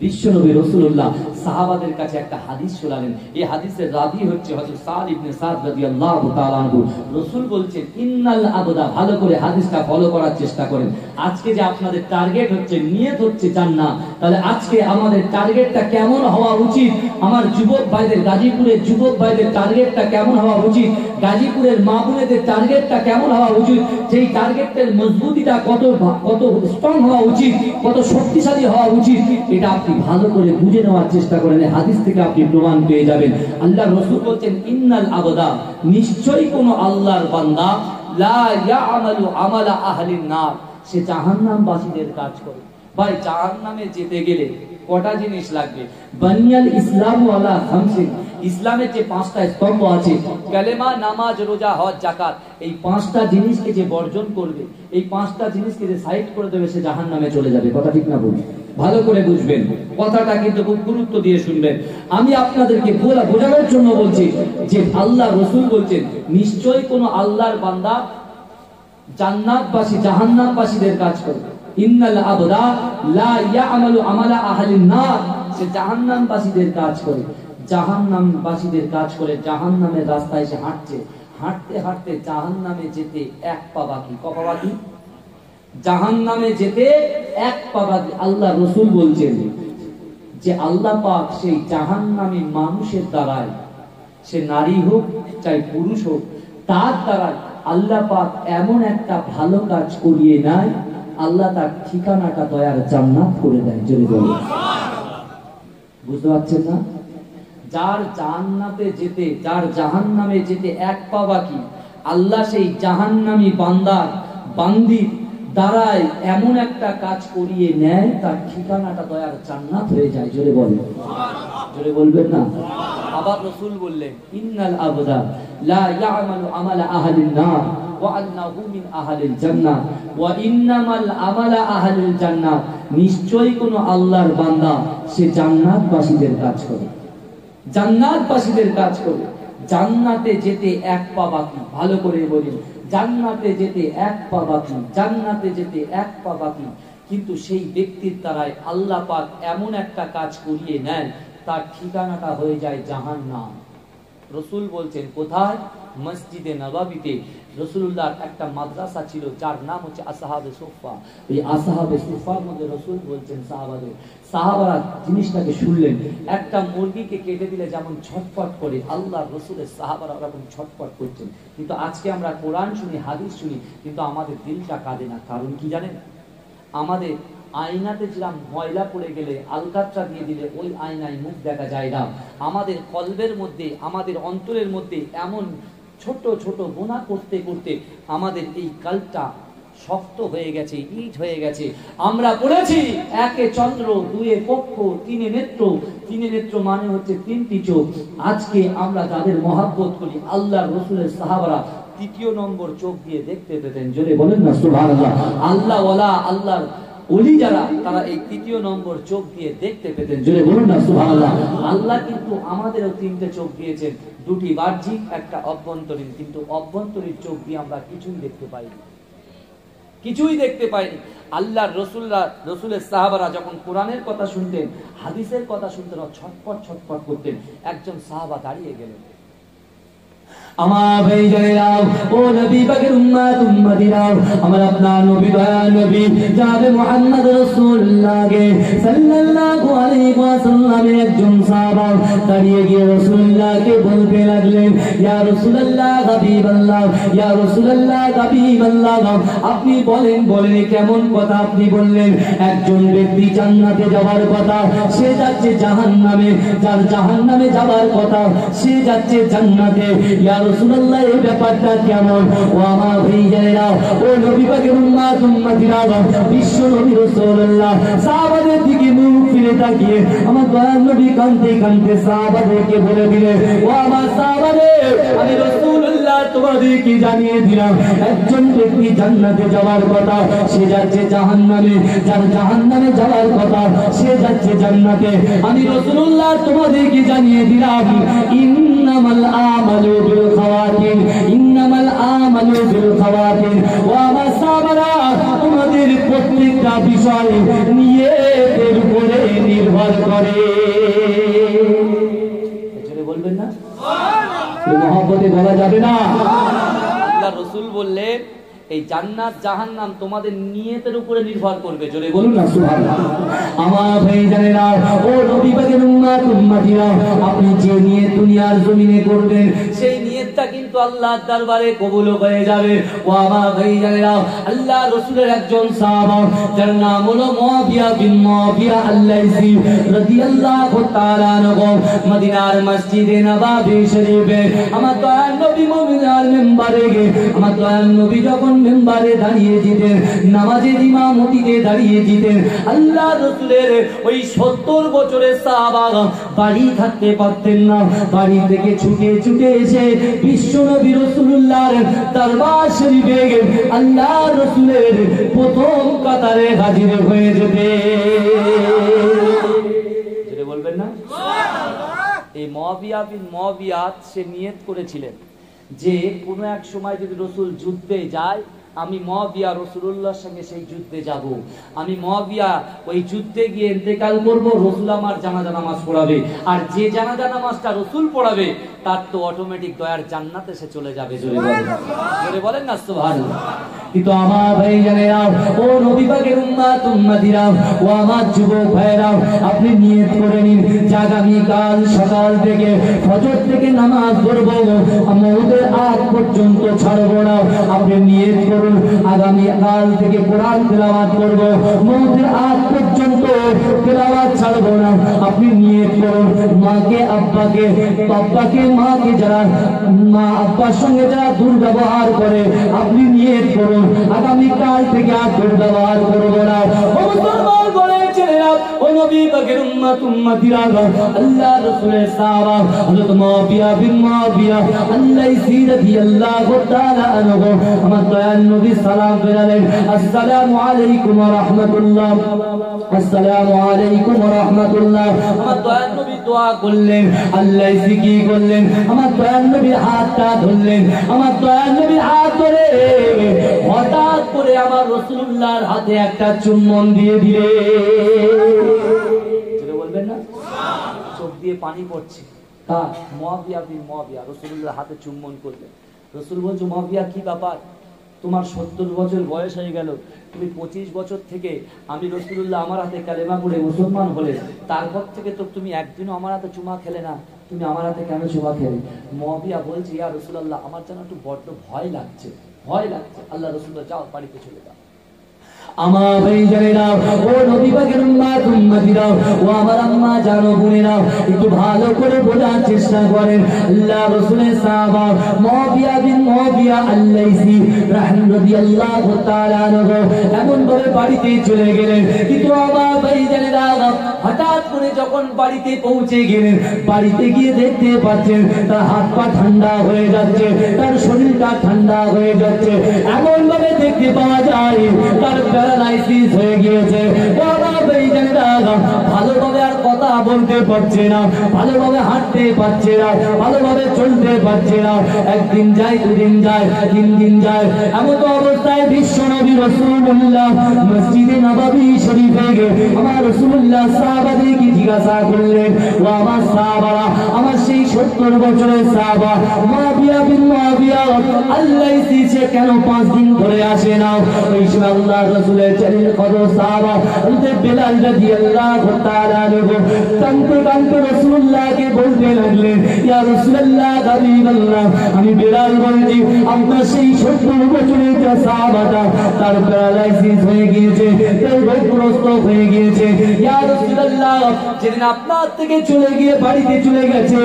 A: বিশ্বনবী রাসূলুল্লাহ সাহাবাদের কাছে একটা হাদিস শোনালেন। এই হাদিসের রাবি হচ্ছে হযরত সাদ ইবনে সাদ রাদিয়াল্লাহু তাআলা আনহু। রাসূল বলছেন ইন্নাল আবদা, ভালো করে হাদিসটা ফলো করার চেষ্টা করেন। আজকে যে আপনাদের টার্গেট হচ্ছে, নিয়ত হচ্ছে জান্নাত, তাহলে আজকে আমাদের টার্গেটটা কেমন হওয়া উচিত? আমার যুবক ভাইদের, গাজীপুরের যুবক ভাইদের টার্গেটটা কেমন হওয়া উচিত? গাজীপুরের মা বোনেদের টার্গেটটা কেমন হওয়া উচিত? সেই টার্গেটের মজবুতিটা কত স্ট্রং হওয়া উচিত, কত শক্তিশালী হওয়া উচিত, এটা আপনি ভালো করে বুঝে নেওয়ার চেষ্টা করেন। হাদিস থেকে আপনি প্রমাণ পেয়ে যাবেন। আল্লাহ রাসূল বলেন ইন্নাল আবদা, নিশ্চয়ই কোন আল্লাহর বান্দা লা ইয়ামালু আমালা আহলিন নার, সে জাহান্নামবাসীদের কাজ করে। ভাই জাহান্নামে যেতে গেলে কটা জিনিস লাগবে? বানিয়াল ইসলামু আলা খামসিন, ইসলামের যে 5টা স্তম্ভ আছে, কালেমা, নামাজ, রোজা, হজ, যাকাত, এই 5টা জিনিসকে যে বর্জন করবে, এই 5টা জিনিসকে যে সাইড করে দেবে, সে জাহান্নামে চলে যাবে। কথা ঠিক না বলি? ভালো করে বুঝবেন কথাটা, কিন্তু খুব গুরুত্ব দিয়ে শুনবেন। আমি আপনাদেরকে বোঝানোর জন্য বলছি যে আল্লাহ রাসূল বলছেন নিশ্চয়ই কোন আল্লাহর বান্দা জান্নাতবাসী জাহান্নামবাসীদের কাজ করবে। ইন্নাল আবদা লা ইয়ামালু আমালা আহলিন নার, সে জাহান্নামবাসীদের কাজ করে, জাহান্নামবাসীদের কাজ করে। জাহান্নামের রাস্তায় সে হাঁটছে, হাঁটতে হাঁটতে জাহান্নামে যেতে এক পা বাকি। কপা বাকি? জাহান্নামে যেতে এক পা বাকি। আল্লাহ রাসূল বলছেন যে আল্লাহ পাক সেই জাহান্নামী মানুষের দ্বারায়, সে নারী হোক চাই পুরুষ হোক, তার দ্বারায় আল্লাহ পাক এমন একটা ভালো কাজ করিয়ে নেয়, আল্লাহ তার ঠিকানাটা দয়ার জান্নাত করে দেয়। জোরে বলুন বুঝতে পারছেন না? যার জান্নাতে যেতে, যার জাহান্নামে যেতে এক পা বাকি, আল্লাহ সেই জাহান্নামী বান্দার বান্দির দ্বারায় এমন একটা কাজ করিয়ে নেয়, তার ঠিকানাটা দয়ার জান্নাত হয়ে যায়। জোরে বলেন, জোরে বলবেন না? আবার রাসূল বললেন ইন্নাল আবদা লা ইয়ামালু আমালা আহলিন নার ওয়া আন্নাহু মিন আহলিল জান্নাহ ওয়া ইন্নামাল আমালা আহলিল জান্নাহ, নিশ্চয়ই কোন আল্লাহর বান্দা সে জান্নাতবাসীদের কাজ করে, জান্নাতবাসীদের কাজ করে। জান্নাতে যেতে এক পা বাকি। ভালো করে বলেন, জান্নাতে যেতে এক পা বাকি, জান্নাতে যেতে এক পা বাকি। কিন্তু সেই ব্যক্তির দ্বারাই আল্লাহ পাক এমন একটা কাজ করিয়ে নেন, তার ঠিকানাটা হয়ে যায় জাহান্নাম। রাসূল বলছেন কোথায়? মসজিদে নববীতে রাসূলুল্লাহর একটা মাদ্রাসা ছিল, যার নাম হচ্ছে আসহাবে সুফা। এই আসহাবে সুফার মধ্যে রাসূল বলছেন সাহাবারা জিনিসটাকে শুনলেন, একটা মুরগিকে কেটে দিলে যেমন ছটফট করে, আল্লাহ রাসূলের সাহাবারা ওরকম ছটফট করছেন। কিন্তু আজকে আমরা কোরআন শুনি, হাদিস শুনি, কিন্তু আমাদের দিলটা কাঁদে না। কারণ কি জানেন? আমাদের আয়নাতে যেরকম ময়লা পড়ে গেলে আলকাতরা দিয়ে দিলে ওই আয়নায় মুখ দেখা যায় না। আমাদের কলবের মধ্যে, আমাদের অন্তরের মধ্যে এমন ছোট ছোট গুনাহ করতে করতে আমাদের এই কালটা শক্ত হয়ে গেছে, ইট হয়ে গেছে। আমরা পড়েছি একে চন্দ্র, দুয়ে পক্ষ, তিনে নেত্র। তিনে নেত্র মানে হচ্ছে 3টি চোখ। আজকে আমরা যাদের মহব্বত করি, আল্লাহর রাসূলের সাহাবারা 3য় নম্বর চোখ দিয়ে দেখতে পেতেন। জোরে বলেন না সুবহানাল্লাহ। আল্লাহ ওয়ালা, আল্লাহর ওলি যারা, তারা এই 3য় নম্বর চোখ দিয়ে দেখতে পেতেন। জোরে বলুন না সুবহানাল্লাহ। আল্লাহ কিন্তু আমাদেরও 3টে চোখ দিয়েছেন, 2টি বাহ্যিক, একটা অভ্যন্তরীণ। কিন্তু অভ্যন্তরীণ চোখ দিয়ে আমরা কিছুই দেখতে পাইনি, কিছুই দেখতে পাইনি। আল্লাহর রাসূলের সাহাবারা যখন কোরআনের কথা শুনতেন, হাদিসের কথা শুনতেন, ছটফট ছটফট করতেন। একজন সাহাবা দাঁড়িয়ে গেলেন, আমার ভাই জানেরাও, ও নবী পাকের উম্মতিরাও, আমার আপনার নবী দয়াল নবী জানাবে মুহাম্মদ রাসূলুল্লাহকে সাল্লাল্লাহু আলাইহি ওয়াসাল্লামের একজন সাহাবা দাঁড়িয়ে গিয়ে রাসূলুল্লাহকে বলতে লাগলেন, ইয়া রাসূলুল্লাহ হাবিবাল্লাহ, ইয়া রাসূলুল্লাহ হাবিবাল্লাহ, আপনি বলেন কেমন কথা আপনি বললেন? একজন ব্যক্তি জান্নাতে যাওয়ার কথা, সে যাচ্ছে জাহান্নামে, যার জাহান্নামে যাওয়ার কথা সে যাচ্ছে জান্নাতে। ইয়া রাসূলুল্লাহ, এই ব্যাপারটা কেমন? ও আমার ভাইজানেরা, ও নবী পাকের উম্মতিরা, বিশ্ব নবী রাসূলুল্লাহ সাহাবাদের দিকে মুখ ফিরে তাকিয়ে আমার দয়াল নবী কাঁদতে কাঁদতে সাহাবাদেরকে বলে দিলেন, ও আমার সাহাবারে, আমি রাসূলুল্লাহ তোমাদেরকে জানিয়ে দিলাম একজন ব্যক্তি জান্নাতে যাওয়ার কথা, সে যাচ্ছে জাহান্নামে, যার জাহান্নামে যাওয়ার কথা সে যাচ্ছে জান্নাতে। আমি রাসূলুল্লাহ তোমাদেরকে জানিয়ে দিলাম ইন্নামাল আমালু বিল খাওয়াতিন, ইন্নামাল আমালু বিল খাওয়াতিন। ও আমার সাহাবারা, তোমাদের প্রত্যেকটা বিষয় নিয়তের উপরে নির্ভর করে। এজন্য বলবেন না সুবহানাল্লাহ, মহব্বতে বলা যাবে না। আল্লাহ রাসূল বললেন এই জান্নাত জাহান্নাম তোমাদের নিয়তের উপরে নির্ভর করবে। জোরে বলুন না সুবহানাল্লাহ। আমার ভাইজানেরা, ও নবী পাকের উম্মত উম্মতিরা, আপনি যে নিয়ত দুনিয়ার জমিনে করবেন সেই নিয়তটা কিন্তু আল্লাহর দরবারে কবুল হয়ে যাবে। ও আমার ভাইজানেরা, আল্লাহ রাসূলের একজন সাহাবা যার নাম হলো মুআবিয়া বিন মুআবিয়া আল-লাইসি রাদিয়াল্লাহু তাআলা আনহু, মদিনার মসজিদে নববী শরীফে আমার দয়াল নবী মুমিনার মিম্বরে গিয়ে আমার দয়াল নবী যখন মিম্বরে দাঁড়িয়ে যেতেন, নামাজের ইমামতিতে দাঁড়িয়ে যেতেন, আল্লাহ রাসূলের ওই 70 বছরের সাহাবা বাড়ি থাকতে পারতেন না, বাড়ি থেকে ছুটে ছুটে এসে বিশ্বনবী রাসূলুল্লাহর দরবার শরীফে আল্লাহ রাসূলের প্রথম কাতারে হাজির হয়ে যেতে। যেটা বলবেন না সুবহানাল্লাহ। এই মুআবিয়া বিন মুআবিয়া সে নিয়ত করেছিলেন যে কোনো এক সময় যদি রাসূল যুদ্ধে যায়, আমি মুআবিয়া রাসূলুল্লাহর সঙ্গে সেই যুদ্ধে যাব, আমি মুআবিয়া ওই যুদ্ধে গিয়ে ইন্তেকাল করব, রাসূল আমার জানাজা নামাজ পড়াবে, আর যে জানাজা নামাজটা রাসূল পড়াবে তার তো অটোমেটিক দয়ার জান্নাতে সে চলে যাবে। জোরে বলেন, জোরে বলেন না সুবহানাল্লাহ। কিন্তু আমার ভাইজানেরা, ও নবী পাকের উম্মত উম্মতিরা, ও আমার যুবক ভাইরা, আপনি নিয়ত করে নিন যে আগামী কাল সকাল থেকে ফজর থেকে নামাজ পড়ব, মওতের আগ পর্যন্ত ছাড়ব না। আপনি নিয়ত করুন আগামী কাল থেকে কোরআন তেলাওয়াত করব, মওতের আগ পর্যন্ত তেলাওয়াত ছাড়ব না। আপনি নিয়ত করুন মাকে আব্বাকে, বাবাকে মাকে যারা মা আব্বার সঙ্গে যারা দুর্ব্যবহার করে, আপনি নিয়ত করুন আগামী কাল থেকে আর দুর্ব্যবহার করব না। ও মুসলমান বলে ছেলেরা, ও নবী পাকের উম্মত উম্মতিরা, আল্লাহ রাসূলের সাহাবা হযরত মুআবিয়া বিন মুআবিয়া আল-লাইসি রাদিয়াল্লাহু তাআলা আনহু আমার দয়াল নবী সালাম ফেরালেন, আসসালামু আলাইকুম ওয়া রাহমাতুল্লাহ, আসসালামু আলাইকুম ওয়া রাহমাতুল্লাহ। আমার দয়াল নবী দোয়া করলেন, আল-লাইসি কি করলেন, আমার দয়াল নবীর হাতটা ধরলেন, আমার দয়াল নবীর হাত ধরে হঠাৎ করে আমার রাসূলুল্লাহর হাতে একটা চুম্বন দিয়ে দিলেন। যেটা বলবেন না সুবহানাল্লাহ, চোখ দিয়ে পানি পড়ছে। কার? মুআবিয়া বিন মুআবিয়া রাসূলুল্লাহর হাতে চুম্বন করলেন। রাসূল বলছে, মুআবিয়া কি ব্যাপার, তোমার 70 বছর বয়স হয়ে গেল, তুমি 25 বছর থেকে আমি রাসূলুল্লাহ আমার হাতে কালেমা পড়ে মুসলমান হলে, তারপর থেকে তো তুমি একদিনও আমার হাতে চুমা খেলে না, তুমি আমার হাতে কেন চুমা খেলে? মুআবিয়া বলছে, ইয়া রাসূলুল্লাহ, আমার যেন একটু বড্ড ভয় লাগছে, ভয় লাগছে। আল্লাহ রাসূলুল্লাহ, যাও বাড়িতে চলে যাও। আমার ভাইজানেরা, ও নবী পাকের উম্মত উম্মতিরা, ও আমার আম্মা জানো বোনেরা, একটু ভালো করে বোঝার চেষ্টা করেন। আল্লাহ রাসূলের সাহাবা মুআবিয়া বিন মুআবিয়া আল-লাইসি রাদিয়াল্লাহু তাআলা আনহু এমন ভাবে বাড়িতে চলে গেলেন। কিন্তু আমার ভাইজানেরা, হঠাৎ করে যখন বাড়িতে পৌঁছে গেলেন, বাড়িতে গিয়ে দেখতে পাচ্ছেন তার হাত পা ঠান্ডা হয়ে যাচ্ছে, তার শরীরটা ঠান্ডা হয়ে যাচ্ছে, এমন ভাবে দেখতে পাওয়া যায় তার প্যারালাইসিস হয়ে গিয়েছে। ভালোভাবে আর কথা বলতে পারছে না, ভালোভাবে হাঁটতে পারছে না, ভালোভাবে চলতে পারছে না। একদিন যায়, দুদিন যায়, 3 দিন যায়, এমন অবস্থায় বিশ্বনবী রাসূলুল্লাহ মসজিদে নববী শরীফে গিয়ে আমার রাসূলুল্লাহ সাহাবাদেরকে জিজ্ঞাসা করলেন, ও আমার সাহাবারা, আমার সেই 70 বছরের সাহাবা মুআবিয়া বিন মুআবিয়া আল-লাইসি সে কেন 5 দিন ধরে আসে না? ওই সময় আল্লাহ রাসূলের চারির কদর সাহাবা হযরত বিলাল রাদিয়াল্লাহু তাআলা আনহু কাঁদতে কাঁদতে রাসূলুল্লাহকে বলতে লাগলেন, ইয়া রাসূলুল্লাহ, হাবিবাল্লাহ, আমি বিলাল বলছি, আপনার সেই 70 বছরের যে সাহাবাটা তার প্যারালাইসিস হয়ে গিয়েছে, তার রোগগ্রস্ত হয়ে গিয়েছে। ইয়া রাসূলুল্লাহ, যেদিন আপনার থেকে চলে গিয়ে বাড়িতে চলে গেছে,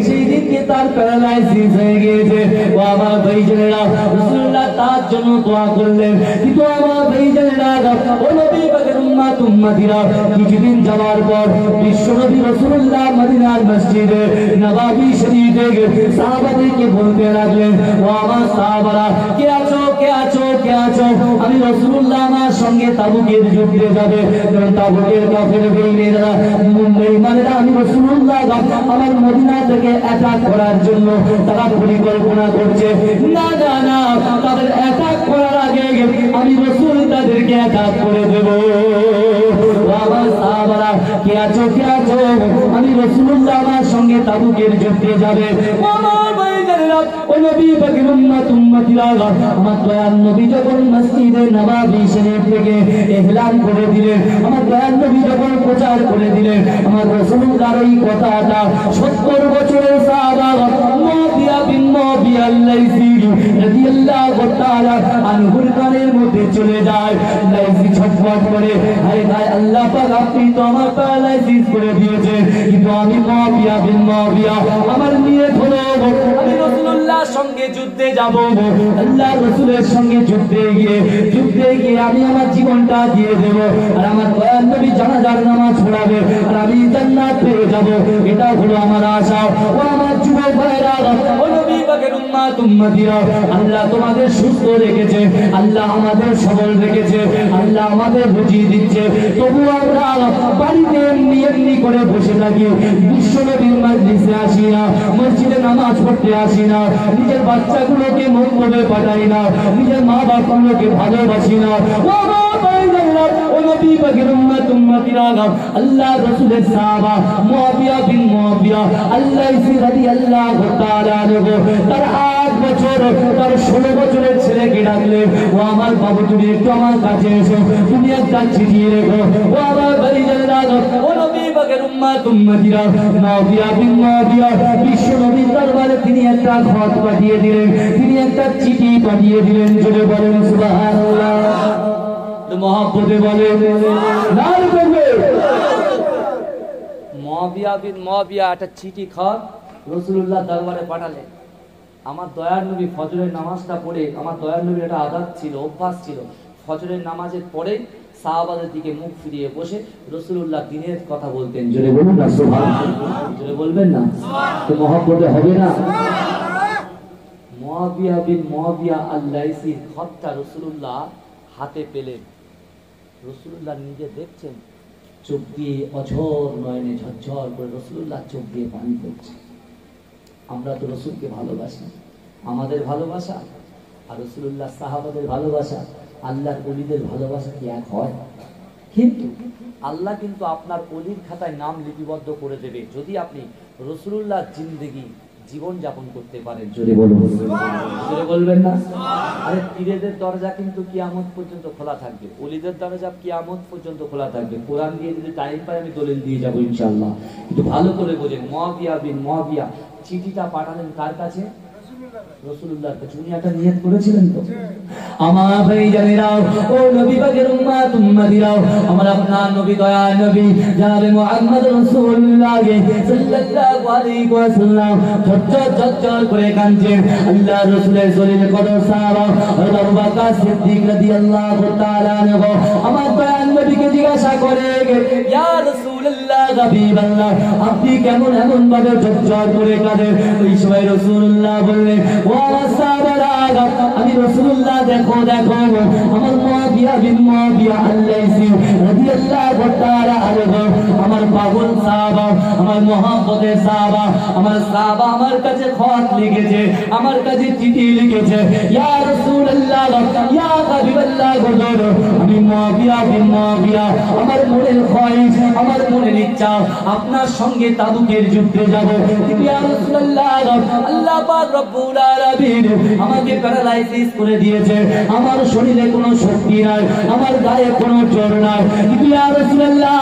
A: সেই দিনকে তার প্যারালাইসিস হয়ে গিয়েছে। ও আমার ভাইজানেরা, রাসূলুল্লাহ তার জন্য দোয়া করলেন। কিন্তু আমার ভাইজানেরা, ও নবী পাকের উম্মত উম্মতিরা, কিছুদিন যাওয়ার পর বিশ্বনবী রাসূলুল্লাহ মদিনার মসজিদে নববী শরীফে সাহাবাদেরকে বলতে লাগলেন, ও আমার সাহাবারা, কে আছো কে আছো কে আছো? আমি রাসূলুল্লাহ আমার সঙ্গে তাবুকের যুদ্ধে যাবে। কারণ তাবুকের কাফের বেঈমানেরা মুমিনেরা আমি রাসূলুল্লাহ আমার মদিনা থেকে অ্যাটাক করার জন্য তারা পরিকল্পনা করছে। না না না, তাদের অ্যাটাক করার আগে আমি রাসূল তাদেরকে অ্যাটাক করে দেব। আমার সাহাবারা, কে আছো কে আছো? আমি রাসূলুল্লাহ আমার সঙ্গে তাবুকের যুদ্ধে যাবে। আমার ভাইজানেরা, ও নবী পাকের উম্মত উম্মতিরা, আমার দয়ার নবী যখন মসজিদে নববী শরীফ থেকে এলান করে দিলেন, আমার দয়ার নবী যখন প্রচার করে দিলেন, আমার রাসূলুল্লাহর এই কথাটা 70 বছরের সাহাবা মুআবিয়া বিন মুআবিয়া আল-লাইসি রাদিয়াল্লাহু তাআলা আনহুর কানের মধ্যে চলে যায়। লাইসি ছটফট করে, হায় হায় আল্লাহ পাক, আপনি তো আমার প্যারালাইসিস করে দিয়েছেন, কিন্তু আমি মুআবিয়া বিন মুআবিয়া, আমার নিয়ত হলো আমি রাসূলুল্লাহর সঙ্গে যুদ্ধে যাব। আল্লাহ রাসূলের সঙ্গে যুদ্ধে গিয়ে আমি আমার জীবনটা দিয়ে দেব, আর আমার দয়ার নবী জানাজার নামাজ পড়াবে, আর আমি জান্নাত পেয়ে যাব। এটা হলো আমার আশা। ও আমার যুবক ভাইরা, ও নবী পাকের উম্মত উম্মতিরা, আল্লাহ তোমাদের সুস্থ রেখেছে, আল্লাহ আমাদের সবল রেখেছে, আল্লাহ আমাদের বুঝিয়ে দিচ্ছে। তবু আমরা বাড়িতে এমনি করে বসে থাকি, বিশ্বনবীর মজলিসে আসি না, মসজিদে নামাজ পড়তে আসি না, নিজের বাচ্চাগুলোকে মক্তবে পাঠাই না, নিজের মা বাবাগুলোকে ভালোবাসি না। ও নবী পাকের উম্মত উম্মতিরা, আল্লাহ রাসূলের সাহাবা মুআবিয়া বিন মুআবিয়া আল-লাইসি রাদিয়াল্লাহু তাআলা আনহু তার 8 বছর, তার 16 বছরের ছেলেকে ডাকলেন, ও আমার বাবু, তুমি একটু আমার কাছে এসো, তুমি একটা চিঠি লেখো। ও আমার ভাইজানেরা, ও নবী পাকের উম্মত উম্মতিরা, মুআবিয়া বিন মুআবিয়া বিশ্ব নবীর দরবারে তিনি একটা খত পাঠিয়ে দিলেন, তিনি একটা চিঠি পাঠিয়ে দিলেন। জোরে বলেন সুবহানাল্লাহ। মহব্বতে বলে লাল করবে। মুআবিয়া বিন মুআবিয়া একটা চিঠি খত রাসূলুল্লাহ দরবারে পাঠালেন। আমার দয়ার নবী ফজরের নামাজটা পড়ে, আমার দয়ার নবীর একটা আদত ছিল, অভ্যাস ছিল, ফজরের নামাজের পরে সাহাবাদের দিকে মুখ ফিরিয়ে বসে রাসূলুল্লাহ দিনের কথা বলতেন। জোরে বলুন না সুবহানাল্লাহ। জোরে বলবেন না তো মহব্বতে হবে না। মুআবিয়া বিন মুআবিয়া আল-লাইসি খতটা রাসূলুল্লাহ হাতে পেলেন। রাসূলুল্লাহ নিজে দেখছেন, চোখ দিয়ে অঝর নয়নে ঝরঝর করে রাসূলুল্লাহ চোখ দিয়ে পানি পড়ছে। আমরা তো রাসূলকে ভালোবাসি, আমাদের ভালোবাসা আর রাসূলুল্লাহ সাহাবাদের ভালোবাসা, আল্লাহর ওলিদের ভালোবাসা কি এক হয়? কিন্তু আল্লাহ কিন্তু আপনার ওলির খাতায় নাম লিপিবদ্ধ করে দেবে যদি আপনি রাসূলুল্লাহ জিন্দেগি জীবন যাপন করতে পারেন। জোরে বলুন, জোরে বলবেন না। আরে পীরেদের দরজা কিন্তু কিয়ামত পর্যন্ত খোলা থাকবে, ওলিদের দরজা কিয়ামত পর্যন্ত খোলা থাকবে। কোরআন দিয়ে যদি টাইম পাই আমি দলিল দিয়ে যাবো ইনশাআল্লাহ। কিন্তু ভালো করে বোঝেন, মুআবিয়া বিন মুআবিয়া চিঠিটা পাঠালেন কার কাছে? রাসূলুল্লাহর কাছে। উনি একটা নিয়ত করেছিলেন তো। আমার ভাইজানেরা, ও নবী পাকের উম্মত উম্মতিরা, আমার আপনার নবী দয়ার নবী জনাবে মুহাম্মদ রাসূলুল্লাহ সাল্লাল্লাহু আলাইহি ওয়াসাল্লাম ঝরঝর করে কাঁদছেন। আল্লাহ রাসূলের জলিল কদর সাহাবা হযরত আবু বকর সিদ্দিক রাদিয়াল্লাহু তাআলা আনহু আমার দয়ার নবীকে জিজ্ঞাসা করে, ইয়া রাসূলুল্লাহ হাবিবাল্লাহ, আপনি কেমন এমন ভাবে ঝরঝর করে কাঁদেন? ওই সময় রাসূলুল্লাহ বললেন, ও আমার সাহাবারা, আমি রাসূলুল্লাহ দেখো দেখো আমার মুআবিয়া বিন মুআবিয়া আল-লাইসি রাদিয়াল্লাহু তাআলা আনহু আমার পাগল সাহাবা, আমার মুহাব্বতের সাহাবা, আমার সাহাবা আমার কাছে খত লিখেছে, আমার কাছে চিঠি লিখেছে। ইয়া রাসূলুল্লাহ, ইয়া হাবিবাল্লাহ, হুজুর আমি মুআবিয়া বিন মুআবিয়া, আমার মনের খয়েশ, আমার মনের ইচ্ছা আপনার সঙ্গে তাবুকের যুদ্ধে যাব। ইয়া রাসূলুল্লাহ, আল্লাহ পাক রব্বুল আলামিন আমাকে প্যারালাইসিস করে দিয়েছে, আমার শরীরে কোনো শক্তি নাই, আমার গায়ে কোনো জোর নাই। ইয়া রাসূলুল্লাহ,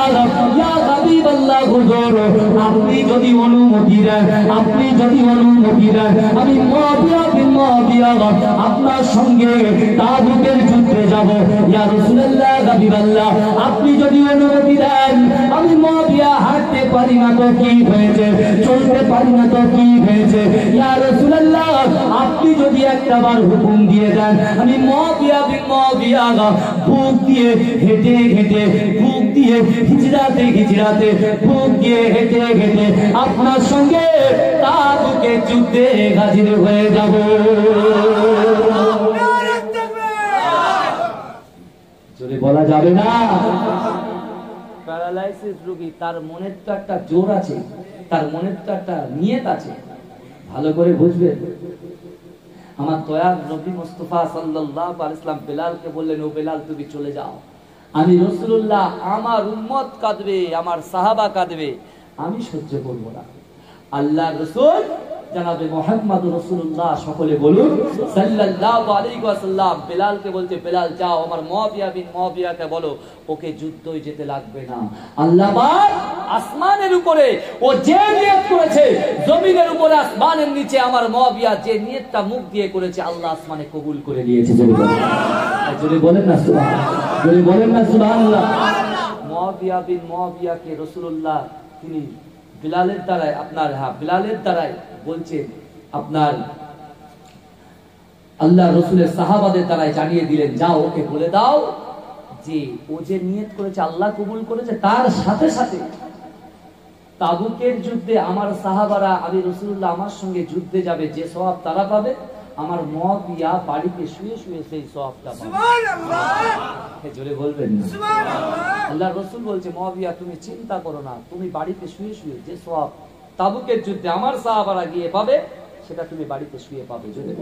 A: ইয়া হাবিবাল্লাহ, হুজুর আপনি যদি অনুমতি দেন, আপনি যদি অনুমতি দেন, আমি মুআবিয়া বিন মুআবিয়া আপনার সঙ্গে তাবুকের যুদ্ধে যাব। ইয়া রাসূলুল্লাহ, হাবিবাল্লাহ, আপনি যদি অনুমতি দেন, আমি মুআবিয়া হাঁটতে পারি না তো কি হয়েছে, চলতে পারি না তো কি হয়েছে, ইয়া রাসূলুল্লাহ, আপনি যদি একটাবার হুকুম দিয়ে দেন, আমি মুআবিয়া বিন মুআবিয়া বুক দিয়ে হেঁটে হেঁটে, বুক দিয়ে হিজরাতে হিজরাতে, বুক দিয়ে হেঁটে হেঁটে আপনার সঙ্গে তাবুকে যুদ্ধে হাজির হয়ে যাব। জোরে বলা যাবে না? প্যারালাইসিস রোগী, তার মনের তো একটা জোর আছে, তার মনের তো একটা নিয়ত আছে, ভালো করে বুঝবেন। আমার দয়ার নবী মুস্তাফা সাল্লাল্লাহু আলাইহি ওয়াসাল্লাম বেলালকে বললেন, ও বেলাল তুমি চলে যাও, আমি রাসূলুল্লাহ, আমার উম্মত কাঁদবে, আমার সাহাবা কাঁদবে, আমি সহ্য করব না। আল্লাহর রাসূল জনাবে মুহাম্মদ রাসূলুল্লাহ, সকলে বলুন সাল্লাল্লাহু আলাইহি ওয়াসাল্লাম, বেলালকে বলতে, বেলাল যাও, আমার মুআবিয়া বিন মুআবিয়াকে বলো ওকে যুদ্ধই যেতে লাগবে না। আল্লাহ পাক আসমানের উপরে ও যে নিয়ত করেছে, জমিনের উপরে আসমানের নিচে আমার মুআবিয়া যে নিয়তটা মুখ দিয়ে করেছে, আল্লাহ আসমানে কবুল করে নিয়েছে। জোরে বলেন না সুবহানাল্লাহ, জোরে বলেন না সুবহানাল্লাহ। মুআবিয়া বিন মুআবিয়াকে রাসূলুল্লাহ তিনি বিলালের দ্বারাই, আপনার বিলালের দ্বারাই বলছে, আপনার আল্লাহ রাসূলের সাহাবাদের দ্বারাই জানিয়ে দিলেন, যাও ওকে বলে দাও যে ও যে নিয়ত করেছে আল্লাহ কবুল করেছে, তার সাথে সাথে তাবুকের যুদ্ধে আমার সাহাবারা, আমি রাসূলুল্লাহ আমার সঙ্গে যুদ্ধে যাবে, যে সওয়াব তারা পাবে, আমার মুআবিয়া বাড়িতে শুয়ে শুয়ে সেই সওয়াবটা পাবে। সুবহানাল্লাহ, জোরে বলবেন না সুবহানাল্লাহ। আল্লাহ রাসূল বলছে, মুআবিয়া তুমি চিন্তা করো না, তুমি বাড়িতে শুয়ে শুয়ে যে সওয়াব তাবুকের যুদ্ধে আমার সাহাবারা গিয়ে পাবে, সেটা তুমি বাড়িতে শুয়ে পাবে। যদি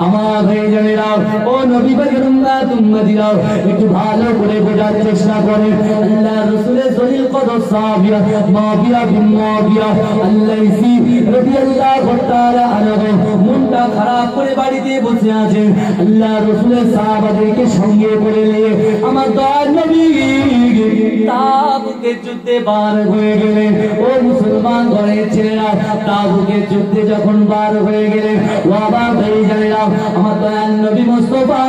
A: আমার ভাইজানেরা, ও নবী পাকের উম্মত উম্মতিরা, একটু ভালো করে বোঝার চেষ্টা করেন। আল্লাহ রাসূলের জলিল কদর সাহাবিয়া মুআবিয়া বিন মুআবিয়া আল্লাইসি রাদিয়াল্লাহু তাআলা আনহু মনটা খারাপ করে বাড়িতে বসে আছেন। আল্লাহ রাসূলের সাহাবাদেরকে সঙ্গে করে নিয়ে আমার দয়ার নবী তাবুকের যুদ্ধে বার হয়ে গেলেন। ও মুসলমান ঘরের ছেলেরা, তাবুকের যুদ্ধে যখন বার হয়ে গেলেন, বাবা ভাইজানেরা, আমার দয়াল নবী মুস্তাফা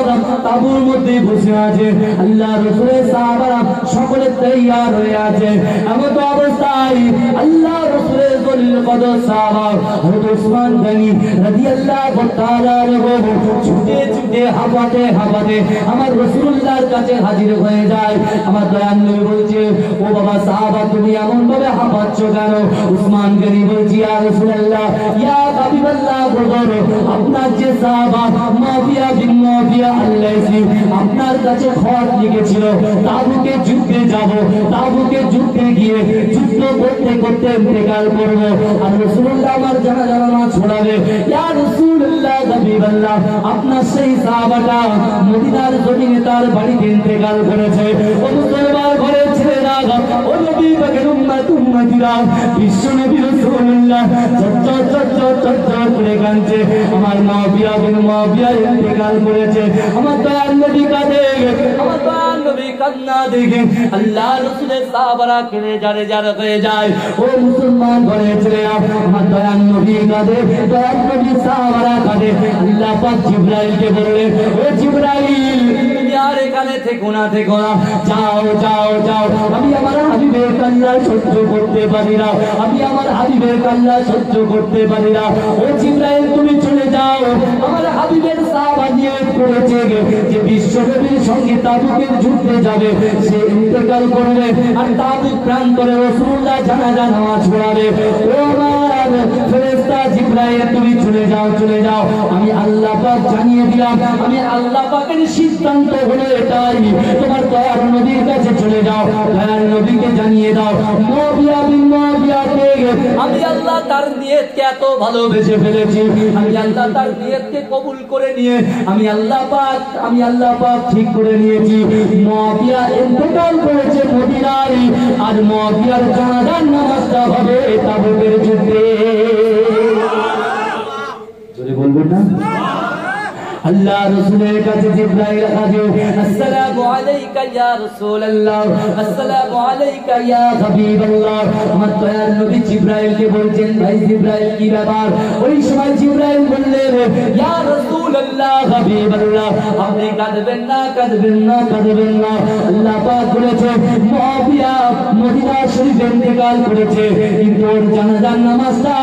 A: তাবুর মধ্যে বসে আছে। আল্লাহ রাসূলের সাহাবারা সকলে তৈয়ার হয়ে আছে। এমন অবস্থায় আল্লাহ রাসূলের জলিল কদর সাহাবা হযরত ওসমান গনি রাদিয়াল্লাহু তাআলা আনহু ছুটে ছুটে হাঁপাতে হাঁপাতে আমার রাসূলুল্লাহর কাছে হাজির হয়ে যায়। আমার দয়াল নবী বলছে, ও বাবা সাহাবা, তুমি এমন ভাবে হাঁপাচ্ছ কেন? ওসমান গনি বলছি, ইয়া রাসূলুল্লাহ, ইয়া হাবিবাল্লাহ, বলো আপনার যে সাহাবা মুআবিয়া বিন মুআবিয়া আল্লাইসি আপনার কাছে খত লিখেছিল তাবুকে যুদ্ধে যাব, তাবুকে যুদ্ধে গিয়ে যুদ্ধ করতে করতে ইন্তেকাল করব, আর রাসূলুল্লাহ আমার জানাজা নামাজ পড়াবে। ইয়া রাসূলুল্লাহ, হাবিবাল্লাহ, আপনার সেই সাহাবাটা মদিনার জমিনে তার বাড়িতে ইন্তেকাল করেছে। ও মুসলমান ঘরের ছেলেরা, ও নবী পাকের উম্মত উম্মতিরা, বিশ্ব নবী রাসূলুল্লাহ চচ্চর করে কাঁদছে। আমার মুআবিয়া বিন মুআবিয়া ইন্তেকাল করেছে। আমার দয়ার নবী কাঁদে, আমার দয়ার নবী কান্না দেখে আল্লাহ রাসূলের সাহাবারা কেঁদে যারে যারে হয়ে যায়। ও মুসলমান ঘরের ছেলেরা, আমার দয়ার নবী কাঁদে, দয়ার নবী সাহাবারা কাঁদে। আল্লাহ পাক জিবরাইলকে বললেন, ও জিবরাইল, তুমি আর এখানে থেকো না, থেকো না, যাও যাও যাও, আমি আমার হাবিবের কান্না সহ্য করতে পারি না, আমি আমার হাবিবের কান্না সহ্য করতে পারি না। ও জিবরাইল, তুমি চলে যাও, আমার হাবিবের সাহাবা নিয়ত করেছে যে বিশ্বনবীর সঙ্গে তাবুকের যুদ্ধে যাবে, সে ইন্তেকাল করবে, আর তাবুক প্রান্তরে রাসূলুল্লাহ জানাজা নামাজ পড়াবে। ও আমার ফেরেশতা জিবরাইল, তুমি চলে যাও, চলে যাও, আমি আল্লাহ পাক জানিয়ে দিলাম, আমি আল্লাহ পাকের সিদ্ধান্ত হলো এটাই, তোমার দয়ার নবীর কাছে চলে যাও, দয়ার নবীকে জানিয়ে দাও, মুআবিয়া বিন মুআবিয়াকে আমি আল্লাহ তার নিয়তকে এত ভালোবেসে ফেলেছি, আমি আল্লাহ তার নিয়তকে কবুল করে নিয়ে আমি আল্লাহ পাক ঠিক করে নিয়েছি, মুআবিয়া ইন্তেকাল করেছে মদিনায়, আর মুআবিয়ার জানাজার নামাজটা হবে তাবুকের যুদ্ধে। জোরে বলবেন না? আল্লাহ রাসূলের কাছে জিবরাইল হাজির, আসসালামু আলাইকা ইয়া রাসূলুল্লাহ, আসসালামু আলাইকা ইয়া হাবিবাল্লাহ। আমার দয়ার আল্লাহর নবী জিবরাইলকে বলছেন, ভাই জিবরাইল কি ব্যাপার? ওই সময় জিবরাইল বললেন, ইয়া রাসূলুল্লাহ, হাবিবাল্লাহ, আপনি কাঁদবেন না, কাঁদবেন না, কাঁদবেন না। আল্লাহ পাক বলেছে মুআবিয়া মদিনা শরীফে ইন্তেকাল করেছে, কিন্তু ওর জানাজার নামাজটা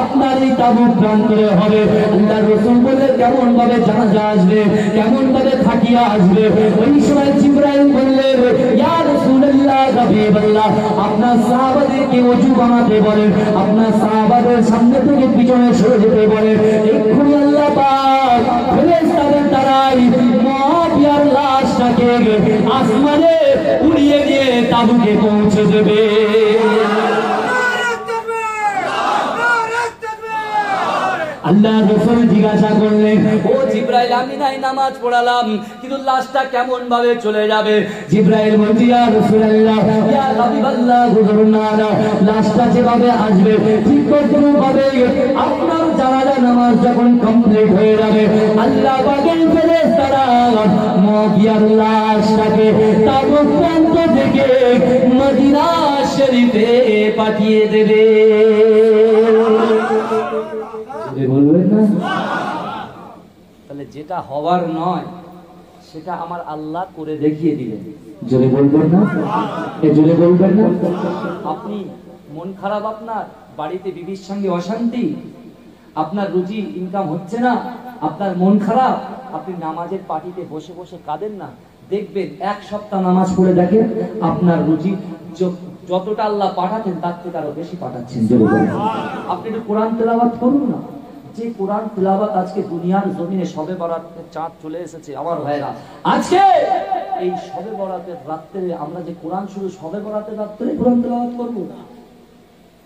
A: আপনার এই তাবুক প্রান্তরে হবে। আল্লাহর রাসূল বললেন, কেমন ভাবে জানাজা আসবে, কেমন ভাবে থাকিয়া আসবে? ওই সময় জিবরাইল বললেন, ইয়া রাসূলুল্লাহ, হাবিবাল্লাহ, আপনার সাহাবাদেরকে ওযু বানাতে বলেন, আপনার সাহাবাদের সামনে থেকে পিছনে সরে যেতে বলেন। এক্ষুনি আল্লাহ পাক ফেরেশতাদের দ্বারাই মুআবিয়ার লাশটাকে আসমানে উড়িয়ে দিয়ে তাবুকে পৌঁছে দেবে। আল্লাহ রাসূল জিজ্ঞাসা করলেন, ও জিবরাইল, আমি নাই নামাজ পড়ালাম, কিন্তু লাশটা কেমন ভাবে চলে যাবে? জিবরাইল বলছে, ইয়া রাসূলুল্লাহ, ইয়া হাবিবাল্লাহ, হুজুর না, লাশটা যেভাবে আসবে ঠিক ভাবে আপনার জানাজা নামাজ যখন কমপ্লিট হয়ে যাবে, আল্লাহ পাকের ফেরেশতারা মুআবিয়ার লাশটাকে তাবুক প্রান্ত থেকে মদিনা শরীফে পাঠিয়ে দেবে। বলবেন না? তাহলে যেটা হওয়ার নয় সেটা আমার আল্লাহ করে দেখিয়ে দিলেন। জোরে বলবেন না? জোরে বলবেন না? আপনি মন খারাপ, আপনার বাড়িতে বিবির সঙ্গে অশান্তি, আপনার রুজি ইনকাম হচ্ছে না, আপনার মন খারাপ, আপনি নামাজের পার্টিতে বসে বসে কাঁদেন না, দেখবেন এক সপ্তাহ নামাজ পড়ে দেখেন আপনার রুজি যতটা আল্লাহ পাঠাতেন তার থেকে আরো বেশি পাঠাচ্ছেন। আপনি একটু কোরআন তেলাওয়াত করুন না। যে কোরআন তেলাওয়াত আজকে দুনিয়ার জমিনে শবে বরাতের চাঁদ চলে এসেছে আমার ভাইরা, আজকে এই শবে বরাতের রাত্রে আমরা যে কোরআন শুধু শবে বরাতের রাত্রে কোরআন তেলাওয়াত করব,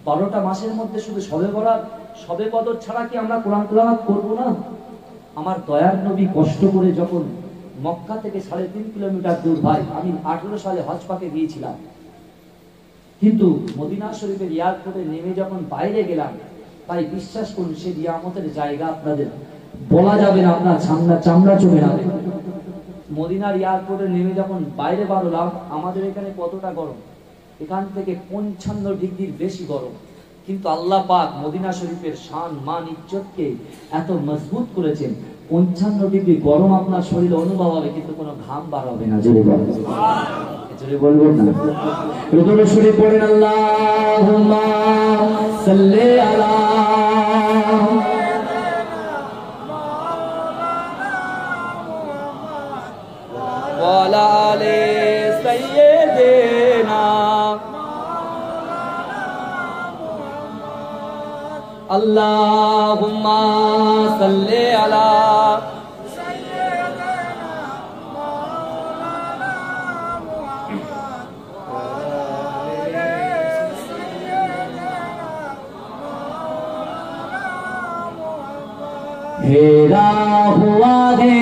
A: 12টা মাসের মধ্যে শুধু শবে বরাত, শবে কদর ছাড়া কি আমরা কোরআন তেলাওয়াত করব না? আমার দয়ার নবী কষ্ট করে যখন মক্কা থেকে 3.5 কিলোমিটার দূর, ভাই আমি 18 সালে হজ পাকে গিয়েছিলাম, কিন্তু মদিনা শরীফের এয়ারপোর্টে নেমে যখন বাইরে গেলাম, তাই বিশ্বাস করুন সে নিয়ামতের জায়গা আপনাদের বলা যাবে না, আপনার চামড়া চলে যাবে। মদিনার এয়ারপোর্টে নেমে যখন বাইরে বাড়লাম, আমাদের এখানে কতটা গরম, এখান থেকে 55 ডিগ্রির বেশি গরম, কিন্তু আল্লাহ পাক মদিনা শরীফের শান মান ইজ্জতকে এত মজবুত করেছেন, 55 ডিগ্রি গরম আপনার শরীরে অনুভব হবে কিন্তু কোনো ঘাম বার হবে না। জোরে বলবেন, জোরে বলবেন না? রুকুর শরীফ পড়েন, আল্লাহুম্মা সাল্লি আলা ওয়া আলা আলি সাইয়্যিদিনা আল্লাহুম্মা সাল্লি আলা हेरा हुआ है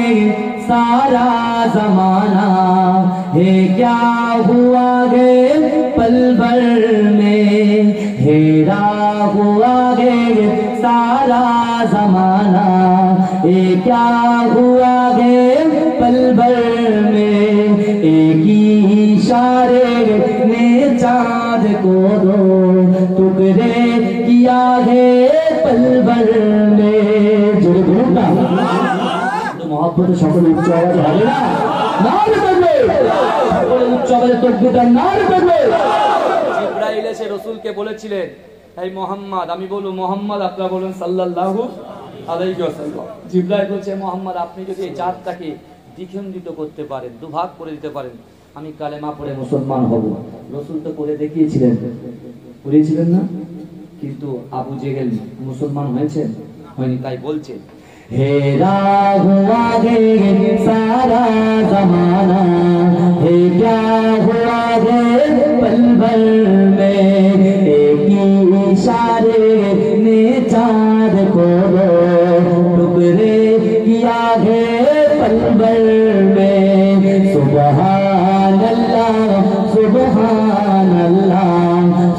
A: सारा जमाना, है क्या हुआ है पल भर में, हेरा हुआ है सारा जमाना, है क्या हुआ है पल भर में, एक ही इशारे ने चाँद को दो टुकड़े किया है पल भर में। মহব্বতে সকলে উচ্চ আওয়াজ হবে না? নারে করবে, সকলে উচ্চ আওয়াজে তাকবীরটা নারে করবে। জিবরাইল এসে রাসূলকে বলেছিলেন, হে মুহাম্মদ, আমি বলবো মুহাম্মদ, আপনারা বলুন সাল্লাল্লাহু আলাইহি ওয়াসাল্লাম। জিবরাইল বলছে, মুহাম্মদ আপনি যদি এই জাতটাকে দ্বিখণ্ডিত করতে পারেন, দুভাগ করে দিতে পারেন, আমি কালেমা পড়ে মুসলমান হব। রাসূল তো করে দেখিয়েছিলেন, করেছিলেন না? কিন্তু আবু জেহেল মুসলমান হয়েছেন? হয়নি। তাই বলছে, हेरा हुआ है सारा जमाना, है क्या हुआ है पल भर में, एक ही इशारे ने चाँद को टुकड़े किया है पल भर में। सुबहान अल्लाह, सुबहान अल्लाह,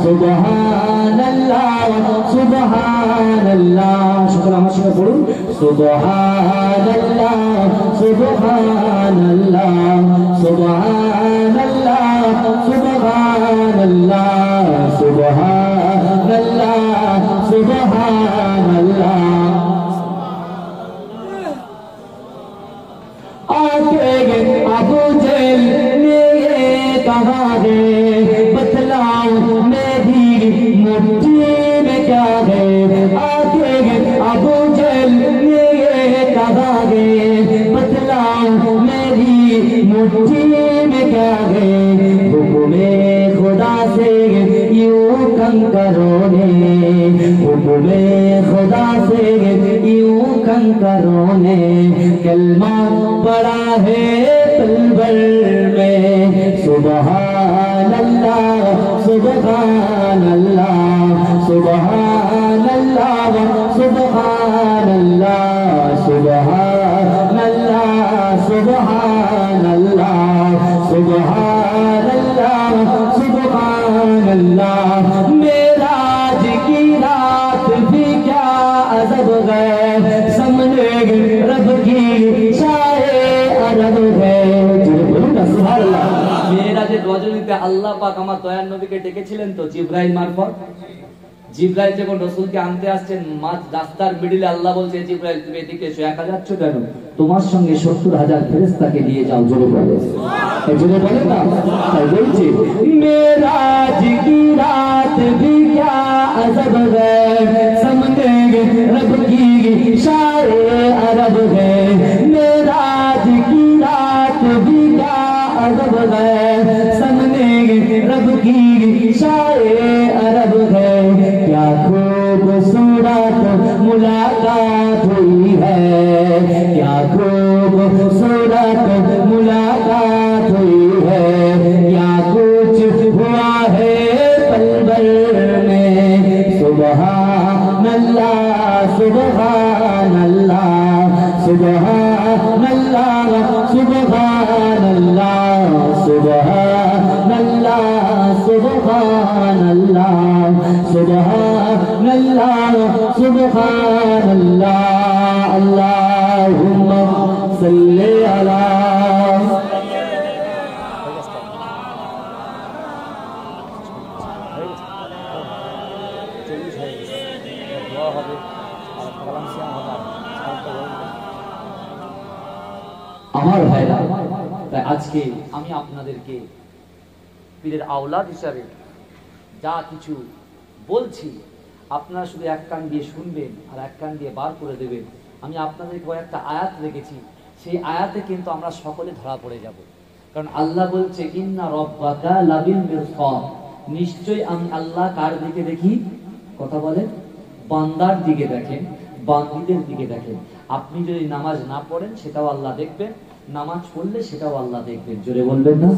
A: सुबहान अल्लाह, सुबहान अल्लाह। शुक्र আমার সঙ্গে পড়ুন, सुबहान अल्लाह, सुबहान अल्लाह, सुबहान अल्लाह, सुबहान अल्लाह, सुबहान अल्लाह सुभान अल्लाह। आके अबू जहल ने ये कहा है, बतलाओ मेरी मुट्ठी में क्या है। आके अबू जहल ने ये कहा है, बतलाओ मेरी मुट्ठी में क्या है। हुक्मे खुदा से यूं कंकरों ने, हुक्मे खुदा से यूं कंकरों ने कलमा पड़ा है तलवर में। सुबहान अल्लाह सुबहान अल्लाह सुबहान अल्लाह सुबहान अल्लाह सुबहान अल्लाह सुबहान अल्लाह सुबहान अल्लाह सुबहान अल्लाह। मेराज की रात भी क्या अजब है, सामने रब की शाए अरब है। মেরাজের রজনীতে আল্লাহ পাক আমার দয়ার নবীকে ডেকেছিলেন তো জিবরাইল মারফত। জিবরাইল যখন রাসূলকে আনতে আসছেন, মাঝ রাস্তার মিডলে আল্লাহ বলছে, জিবরাইল তুমি এদিকে এসো। একা যাচ্ছ কেন? তোমার সঙ্গে 70,000 ফেরেশতাকে নিয়ে যাও। জোরে বলো, জোরে বলে না। তাই বলছে মেরাজ কি রাত भी क्या अजब है, सामने रब की शाए अरब है। मेराज की रात भी क्या अजब है, सामने रब की शाए अरब है। क्या खूबसूरत मुलाकात हुई है, क्या खूबसूरत मुलाकात हुई है। क्या कुछ हुआ है पलवर में। सुबहान अल्लाह सुबहान अल्लाह सुबहान अल्लाह सुबहान अल्लाह सुबहान अल्लाह सुबहान अल्लाह सुबहान अल्लाह सुबहान अल्लाह। अल्लाहुम्मा सल्ली अला। আমার ভাইরা, তাই আজকে আমি আপনাদেরকে পীরের আওলাদ হিসাবে যা কিছু বলছি, আপনারা শুধু এক কান দিয়ে শুনবেন আর এক কান দিয়ে বার করে দেবেন। আমি আপনাদেরকে একটা আয়াত রেখেছি, সেই আয়াতে কিন্তু আমরা সকলে ধরা পড়ে যাব। কারণ আল্লাহ বলছে ইন্না রাব্বাকা লাবিল মিরসাদ, নিশ্চয়ই আমি আল্লাহ কার দিকে দেখি? কথা বলেন, বান্দার দিকে দেখেন, বান্দীদের দিকে দেখেন। আপনি যদি নামাজ না পড়েন সেটাও আল্লাহ দেখবেন, নামাজ পড়লে সেটাও আল্লাহ দেখবেন। জোরে বলবেন না,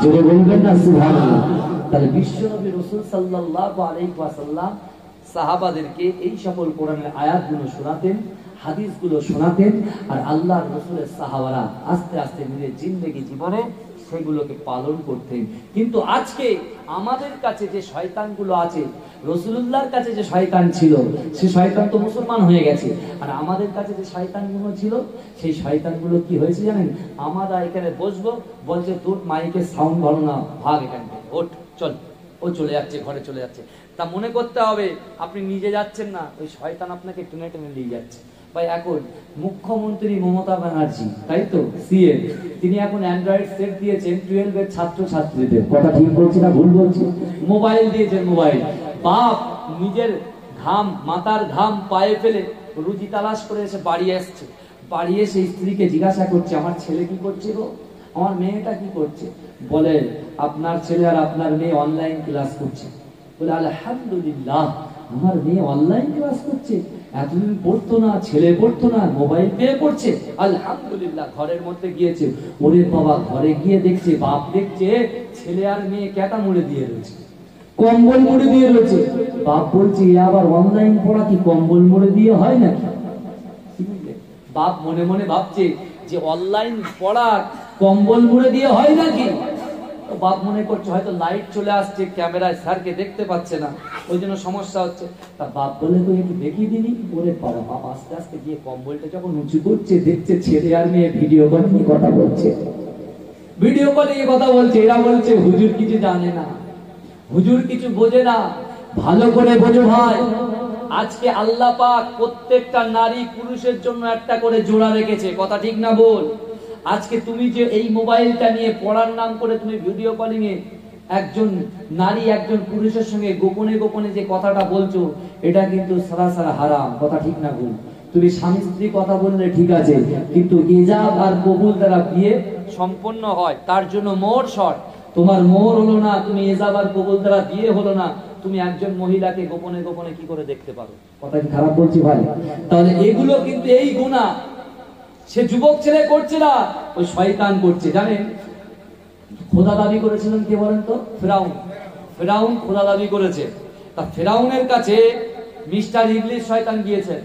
A: জোরে বলবেন না সুবহানাল্লাহ। তাহলে বিশ্বনবী রাসূল সাল্লাল্লাহু আলাইহি ওয়াসাল্লাম সাহাবাদেরকে এই সকল কোরআনের আয়াতগুলো শোনাতেন, হাদিসগুলো শোনাতেন, আর আল্লাহর রাসূলের সাহাবারা আস্তে আস্তে নিজের জিন্দেগি জীবনে সেগুলোকে পালন করতেন। কিন্তু আজকে আমাদের কাছে যে শয়তানগুলো আছে, রাসূলুল্লাহর কাছে যে শয়তান ছিল, সে শয়তান তো মুসলমান হয়ে গেছে। আর আমাদের কাছে যে শয়তানগুলো ছিল, সেই শয়তানগুলো কি হয়েছে জানেন? আমরা এখানে বসবো, বলছে তোর মাইকে সাউন্ড ভালো না, ভাগ এখান থেকে, ওঠ চল। ও চলে যাচ্ছে, ঘরে চলে যাচ্ছে। তা মনে করতে হবে আপনি নিজে যাচ্ছেন না, ওই শয়তান আপনাকে টেনে টেনে নিয়ে যাচ্ছে। ভাই এখন মুখ্যমন্ত্রী মমতা ব্যানার্জি, তাই তো সিএম, তিনি এখন অ্যান্ড্রয়েড সেট দিয়েছেন 12 এর ছাত্র ছাত্রীদের। কথা ঠিক বলছি না ভুল বলছি? মোবাইল দিয়েছেন, মোবাইল। বাপ নিজের ঘাম, মাতার ঘাম পায়ে ফেলে রুজি তালাশ করে এসে বাড়ি আসছে। বাড়ি এসে স্ত্রীকে জিজ্ঞাসা করছে আমার ছেলে কি করছে গো, আমার মেয়েটা কি করছে? বলে আপনার ছেলে আর আপনার মেয়ে অনলাইন ক্লাস করছে। বলে আলহামদুলিল্লাহ, আমার মেয়ে অনলাইন ক্লাস করছে, এতদিন পড়তো না, ছেলে পড়তো না, মোবাইল পেয়ে পড়ছে, আলহামদুলিল্লাহ। ঘরের মধ্যে গিয়েছে, ওরে বাবা, ঘরে গিয়ে দেখছে, বাপ দেখছে ছেলে আর মেয়ে ক্যাটা মুড়ে দিয়ে রয়েছে, কম্বল মুড়ে দিয়ে রয়েছে। বাপ বলছে আবার অনলাইন পড়া কি কম্বল মুড়ে দিয়ে হয় নাকি? বাপ মনে মনে ভাবছে যে অনলাইন পড়া কম্বল মুড়ে দিয়ে হয় নাকি? বাপ মনে করছে হয়তো লাইট চলে আসছে, ক্যামেরায় স্যারকে দেখতে পাচ্ছে না, ওই জন্য সমস্যা হচ্ছে। তা বাপ বলে তো একটু দেখিয়ে দিনি। ওরে বাবা, বাপ আস্তে আস্তে গিয়ে কম্বলটা যখন উঁচু করছে, দেখছে ছেলে আর মেয়ে ভিডিও কলে নিয়ে কথা বলছে, ভিডিও কলে নিয়ে কথা বলছে। এরা বলছে হুজুর কিছু জানে না, হুজুর কিছু বোঝে না, ভালো করে বোঝো ভাই, আজকে আল্লাহ পাক প্রত্যেকটা নারী পুরুষের জন্য একটা করে জোড়া রেখেছে, কথা ঠিক না বল? আজকে তুমি যে এই মোবাইলটা নিয়ে পড়ার নাম করে তুমি ভিডিও কলিং এ একজন নারী একজন পুরুষের সঙ্গে গোপনে গোপনে যে কথাটা বলছো, এটা কিন্তু সরাসরি হারাম, কথা ঠিক না ভুল? তুমি স্বামী স্ত্রী কথা বললে ঠিক আছে, কিন্তু ইজাব আর কবুল দ্বারা বিয়ে সম্পন্ন হয়, তার জন্য মোহর শর্ত। তোমার মোহর হলো না, তুমি ইজাব আর কবুল দ্বারা বিয়ে হলো না, তুমি একজন মহিলাকে গোপনে গোপনে কি করে দেখতে পারো? কথা কি খারাপ বলছি ভাই? তাহলে এগুলো কিন্তু এই গুনাহ সে যুবক ছেলে করছে না, ওই শয়তান করছে। জানেন খোদা দাবি করেছিলেন কে বলেন তো? ফেরাউন। ফেরাউন খোদা দাবি করেছে। তা ফেরাউনের কাছে মিস্টার ইবলিস শয়তান গিয়েছে,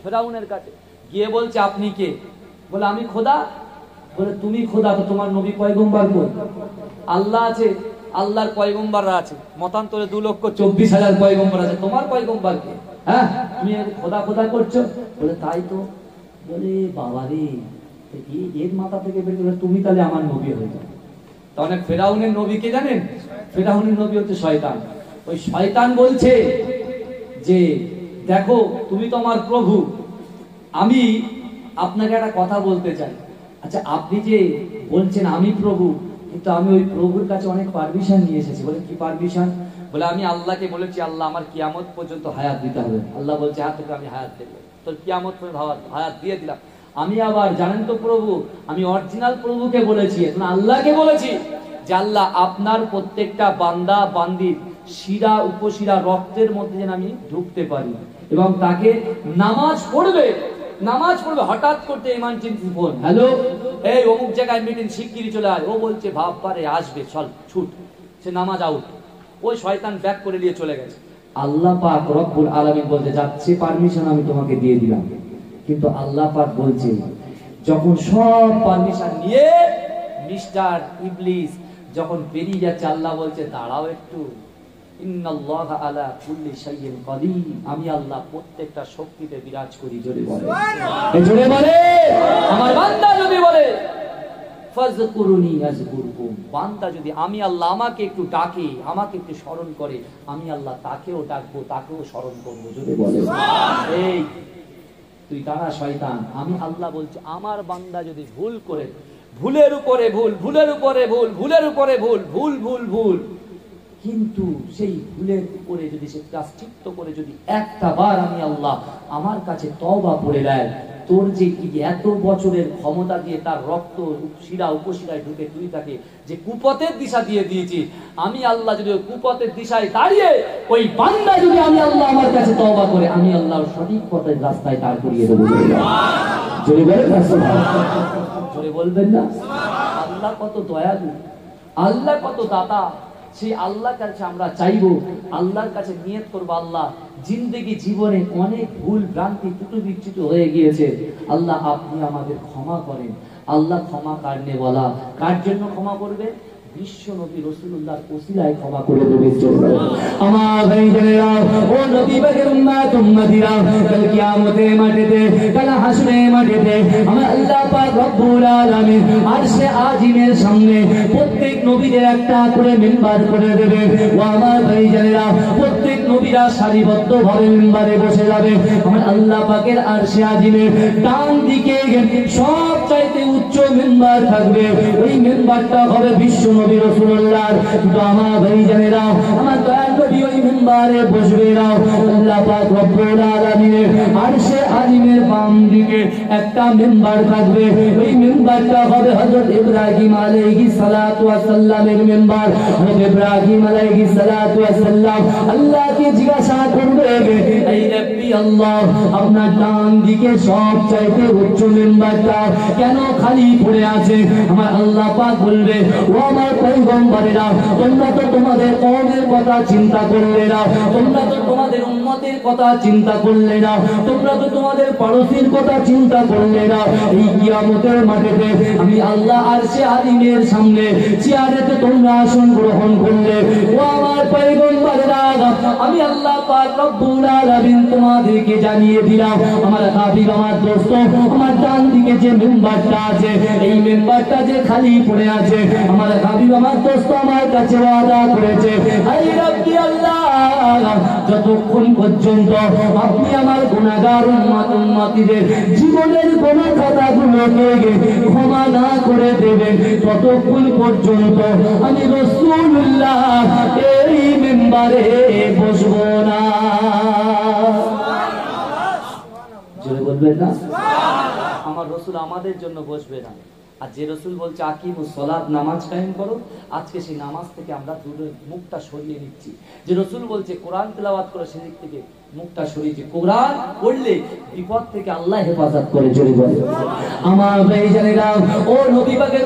A: ফেরাউনের কাছে গিয়ে বলছে আপনি কে? বলে আমি খোদা। বলে তুমি খোদা, তো তোমার নবী পয়গম্বর কই? আল্লাহ আছে, আল্লাহর পয়গম্বররা আছে, মতান্তরে 2,24,000 পয়গম্বর আছে, তোমার পয়গম্বর কে? হ্যাঁ, তুমি খোদা খোদা করছো। বলে তাই তো। বলে বাবা রে, এর মাথা থেকে বের করে তুমি তাহলে আমার নবী হয়ে যাও। তাহলে ফেরাউনের নবী কে জানেন? ফেরাউনের নবী হচ্ছে শয়তান। ওই শয়তান বলছে যে দেখো তুমি তো আমার প্রভু, আমি আপনাকে একটা কথা বলতে চাই। আচ্ছা আপনি যে বলছেন আমি প্রভু, কিন্তু আমি ওই প্রভুর কাছে অনেক পারমিশন নিয়ে এসেছি। বলে কি পারমিশন? বলে আমি আল্লাহকে বলেছি আল্লাহ আমার কিয়ামত পর্যন্ত হায়াত দিতে হবে। আল্লাহ বলছে হ্যাঁ তোকে আমি হায়াত দেব, তোর কিয়ামত পর্যন্ত হায়াত দিয়ে দিলাম। আমি আবার জানেন তো প্রভু, আমি অরিজিনাল প্রভুকে বলেছি, এখন আল্লাহকে বলেছি যে আল্লাহ আপনার প্রত্যেকটা বান্দা বান্দির শিরা উপশিরা রক্তের মধ্যে যেন আমি ঢুকতে পারি, এবং তাকে নামাজ পড়বে হঠাৎ করতে ইমান চিন্তি ফোন, হ্যালো এই অমুক জায়গায় মিটিং, শিগগিরই চলে আয়। ও বলছে ভাব পারে আসবে, চল ছুট, সে নামাজ আউট। ওই শয়তান ব্যাক করে নিয়ে চলে গেছে। আল্লাহ পাক রব্বুল আলামিন বলতে যাচ্ছে পারমিশন আমি তোমাকে দিয়ে দিলাম, কিন্তু আল্লাহ পাক বলছে যখন সব পারমিশন নিয়ে মিস্টার ইবলিস যখন বেরিয়ে যাচ্ছে, আল্লাহ বলছে দাঁড়াও একটু, ইন্নাল্লাহা আলা কুল্লি শাইইন কাদির, আমি আল্লাহ প্রত্যেকটা শক্তিতে বিরাজ করি। জোরে বলে, জোরে বলে। আমার বান্দা যদি বলে ফাযকুরুনি আযকুরকুম, বান্দা যদি আমি আল্লাহ আমাকে একটু ডাকে, আমাকে একটু স্মরণ করে, আমি আল্লাহ তাকেও ডাকবো, তাকেও স্মরণ করবো। জোরে বলে। এই তুই দাঁড়া শয়তান, আমি আল্লাহ বলছি আমার বান্দা যদি ভুল করে, ভুলের উপরে ভুল, ভুলের উপরে ভুল, ভুলের উপরে ভুল, ভুল ভুল ভুল, কিন্তু সেই ভুলের উপরে যদি সে প্রায়শ্চিত্ত করে যদি একটা বার আমি আল্লাহ আমার কাছে তওবা করে দেয়, তোর যে এত বছরের ক্ষমতা দিয়ে তার রক্ত শিরা উপশিরায় ঢুকে তুই তাকে যে কুপথের দিশা দিয়ে দিয়েছিস, আমি আল্লাহ যদি ওই কুপথের দিশায় দাঁড়িয়ে ওই বান্দা যদি আমি আল্লাহ আমার কাছে তওবা করে, আমি আল্লাহ সঠিক পথের রাস্তায় দাঁড় করিয়ে দেবো। জোরে বলবেন, জোরে বলবেন না? আল্লাহ কত দয়ালু, আল্লাহ কত দাতা, সেই আল্লাহর কাছে আমরা চাইবো, আল্লাহর কাছে নিয়ত করবো আল্লাহ জিন্দেগি জীবনে অনেক ভুল ভ্রান্তি ত্রুটি বিচ্যুত হয়ে গিয়েছে, আল্লাহ আপনি আমাদের ক্ষমা করেন। আল্লাহ ক্ষমা কারণে বলা, কার জন্য ক্ষমা করবে? বিশ্ব নবী রাসূলুল্লাহর ওসিলায় ক্ষমা করে দেবে। আমার ভাইরা ও নবী পাকের উম্মত উম্মতিরা, কাল কিয়ামতের মাঠেতে, কাল হাসরের মাঠেতে আমার আল্লাহ পাক রব্বুল আলামিন আরশে আজিমের সামনে প্রত্যেক নবীদের একটা করে মিম্বার করে দেবে। ও আমার ভাইরা, প্রত্যেক নবীরা সারিবদ্ধভাবে মিম্বারে বসে যাবে। আমার আল্লাহ পাকের আরশে আজিমের ডান দিকে সবচাইতে উচ্চ মিম্বার থাকবে, ওই মিম্বারটা হবে বিশ্ব নবী রাসূলুল্লাহর। কিন্তু আমার ভাইজানেরা, আমার দয়াল নবী ওই মিম্বারে বসবে না। আল্লাহ পাক রব্বুল আলামিনের আরশে আজিমের বাম দিকে একটা মিম্বার থাকবে, ওই মিম্বারটা হবে হযরত ইব্রাহিম আলাইহিস সালাতু ওয়াস সালামের মিম্বার। হযরত ইব্রাহিম আলাইহিস সালাতু ওয়াস সালাম আল্লাহকে জিজ্ঞাসা করবে, এই রব্বি আল্লাহ, আপনার ডান দিকে সবচাইতে উচ্চ মিম্বারটা কেন খালি পড়ে আছে? আমার আল্লাহ পাক বলবে, ও আমার পয়গম্বরেরা, তোমরা তো তোমাদের কওমের কথা চিন্তা করলে না, তোমরা তো তোমাদের উম্মতের কথা চিন্তা করলে না, তোমরা তো তোমাদের পড়োশীর কথা চিন্তা করলে না। এই কিয়ামতের মাঠেতে আমি আল্লাহ আরশে আজিমের সামনে চেয়ারেতে তোমরা আসন গ্রহণ করলে, ও আমার পয়গম্বরেরা, আমি আল্লাহ পাক রব্বুল আলামিন তোমার তোমাদেরকে জানিয়ে দিলাম আমার হাবিব আমার দোস্ত আমার ডান দিকে যে মেম্বারটা আছে এই মেম্বারটা যে খালি পড়ে আছে আমার হাবিব আমার দোস্ত আমার কাছে ওয়াদা করেছে আই রাব্বি আল্লাহ যতক্ষণ পর্যন্ত আপনি আমার গুনাহগার উম্মতিদের জীবনের গুনাহ খাতাগুলোকে ক্ষমা না করে দেবেন ততক্ষণ পর্যন্ত আমি রাসূলুল্লাহ এই মেম্বারে বসবো না। জোরে বলবেন না আমার রাসূল আমাদের জন্য বসবে না। আর যে রাসূল বলছে আকিমুস সালাত নামাজ কায়েম করো আজকে সেই নামাজ থেকে আমরা দূরে মুখটা সরিয়ে নিচ্ছি। যে রাসূল বলছে কোরআন তেলাওয়াত করো সেদিক থেকে মুখটা সরিয়েছে। কোরআন পড়লে বিপদ থেকে আল্লাহ হেফাজত করে। জোরে বলে আমার ভাইজানেরা ও নবী পাকের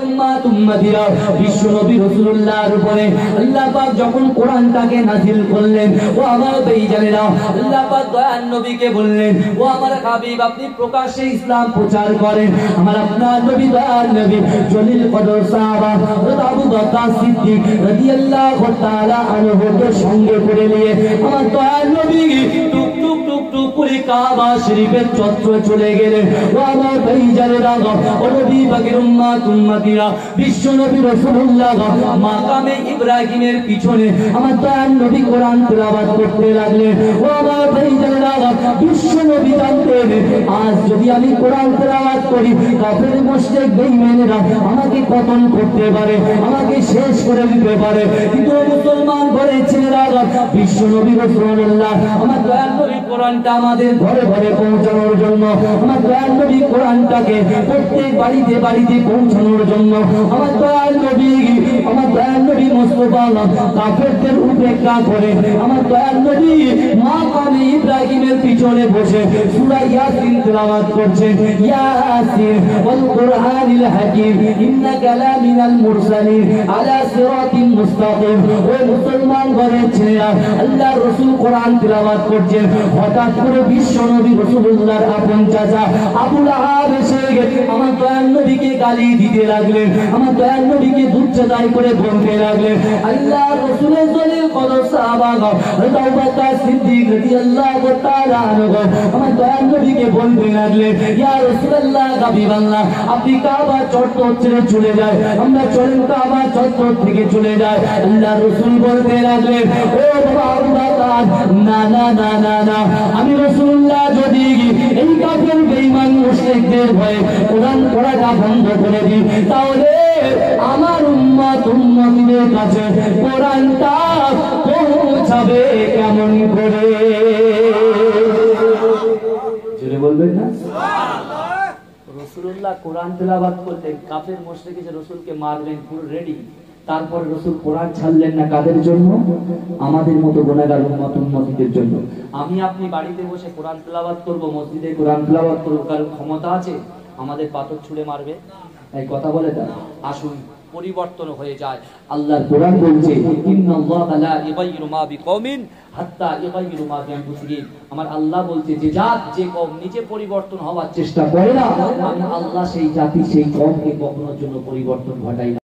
A: উম্মতিরা বিশ্ব নবী রাসূলুল্লাহর উপরে আল্লাহ পাক যখন কোরআনটাকে নাযিল করলেন ও আমার ভাইজানেরা আল্লাহ পাক দয়ার নবীকে বললেন ও আমার হাবিব আপনি প্রকাশ্যে ইসলাম প্রচার করেন। আমার আপনার নবী দয়ার নবী জলিল কদর সাহাবা হযরত আবু বকর সিদ্দিক রাদিয়াল্লাহু তাআলা আনহুকে সঙ্গে করে নিয়ে আমার দয়ার নবী টুক টুক টুক টুক করে কাবা শরীফের চত্বরে চলে গেলেন। ও আমার ভাইজানেরা ও নবী পাকের উম্মতিরা বিশ্ব নবী রাসূলুল্লাহ মাকামে ইব্রাহিমের পিছনে আমার দয়ার নবী কোরআন তেলাওয়াত করতে লাগলেন। ও আমার ভাইজানেরা বিশ্ব নবী জানতেন আজ যদি আমি কোরআন তেলাওয়াত করি কাফের মুশরিক বেঈমানেরা আমাকে কতল করতে পারে আমাকে শেষ করে দিতে পারে। কিন্তু মুসলমান ঘরে ছেলেরা বিশ্ব নবী রাসূলুল্লাহ আমার দয়ার নবী কোরআনটা আমাদের ঘরে ঘরে পৌঁছানোর জন্য আমার দয়ার নবী কোরআনটাকে প্রত্যেক বাড়িতে বাড়িতে পৌঁছানোর জন্য আমার দয়ার নবী মুস্তাফা কাফেরদের উপেক্ষা করে আমার দয়ার নবী মাকামে ইব্রাহিমের পিছনে বসে সূরা ইয়াসিন তেলাওয়াত করছে। ইয়াসিন ওয়াল কুরআনিল হাকীম ইন্নাকা লামিনাল মুরসালিন আলা সিরাতিন মুস্তাকিম। ও মুসলমান ঘরের ছেলেরা আল্লাহর রাসূল কোরআন তেলাওয়াত করছেন। হঠাৎ করে বিশ্ব নবী রাসূলুল্লাহর আপন চাচা আবু লাহাব এসে আমার দয়ার নবীকে গালি দিতে লাগলেন আমার দয়ার নবীকে দুচ্চতাই করে বলতে লাগলেন। আল্লাহর রাসূলের জলিল কদর সাহাবা হযরত আবু বকর সিদ্দিক রাদিয়াল্লাহু তাআলা আনহু আমার দয়ার নবীকে বলতে লাগলেন ইয়া রাসূলুল্লাহ হাবিবাল্লাহ আপনি কাবা চত্বর ছেড়ে চলে যায় আমরা চলেন কাবা চত্বর থেকে চলে যায়। আল্লাহর রাসূল বলতে লাগলেন ও বাবা আবু বকর না না না না না আমি রাসূলুল্লাহ যদি এই কাফের বেঈমান মুশরিকদের ভয়ে কোরআন পড়াটা বন্ধ করে দিই তাহলে আমার উম্মতিদের কাছে কোরআনটা পৌঁছাবে কেমন করে? জোরে বলবেন না সুবহানাল্লাহ। রাসূলুল্লাহ কোরআন তেলাওয়াত করতেন কাফের মুশরিক এসে রাসূলকে মারবেন পুরো রেডি। তারপরে রাসূল কোরআন ছাড়লেন না কাদের জন্য? আমাদের মতো গুনাহগার উম্মতিদের জন্য। আমি আপনি বাড়িতে বসে কোরআন তেলাওয়াত করব মসজিদে কোরআন তেলাওয়াত করব কারো ক্ষমতা আছে আমাদের পাথর ছুঁড়ে মারবে? এই কথা বলে না। আসুন পরিবর্তন হয়ে যায়। আল্লাহর কোরআন বলছে ইন্নাল্লাহা লা ইগাইয়িরু মা বিকওমিন হাত্তা ইগাইয়িরু মা বিআনফুসিহিম। আমার আল্লাহ বলছে যে জাত যে কওম নিজে পরিবর্তন হওয়ার চেষ্টা করে না আমি আল্লাহ সেই জাতি সেই কওমকে কখনোর জন্য পরিবর্তন ঘটাই না।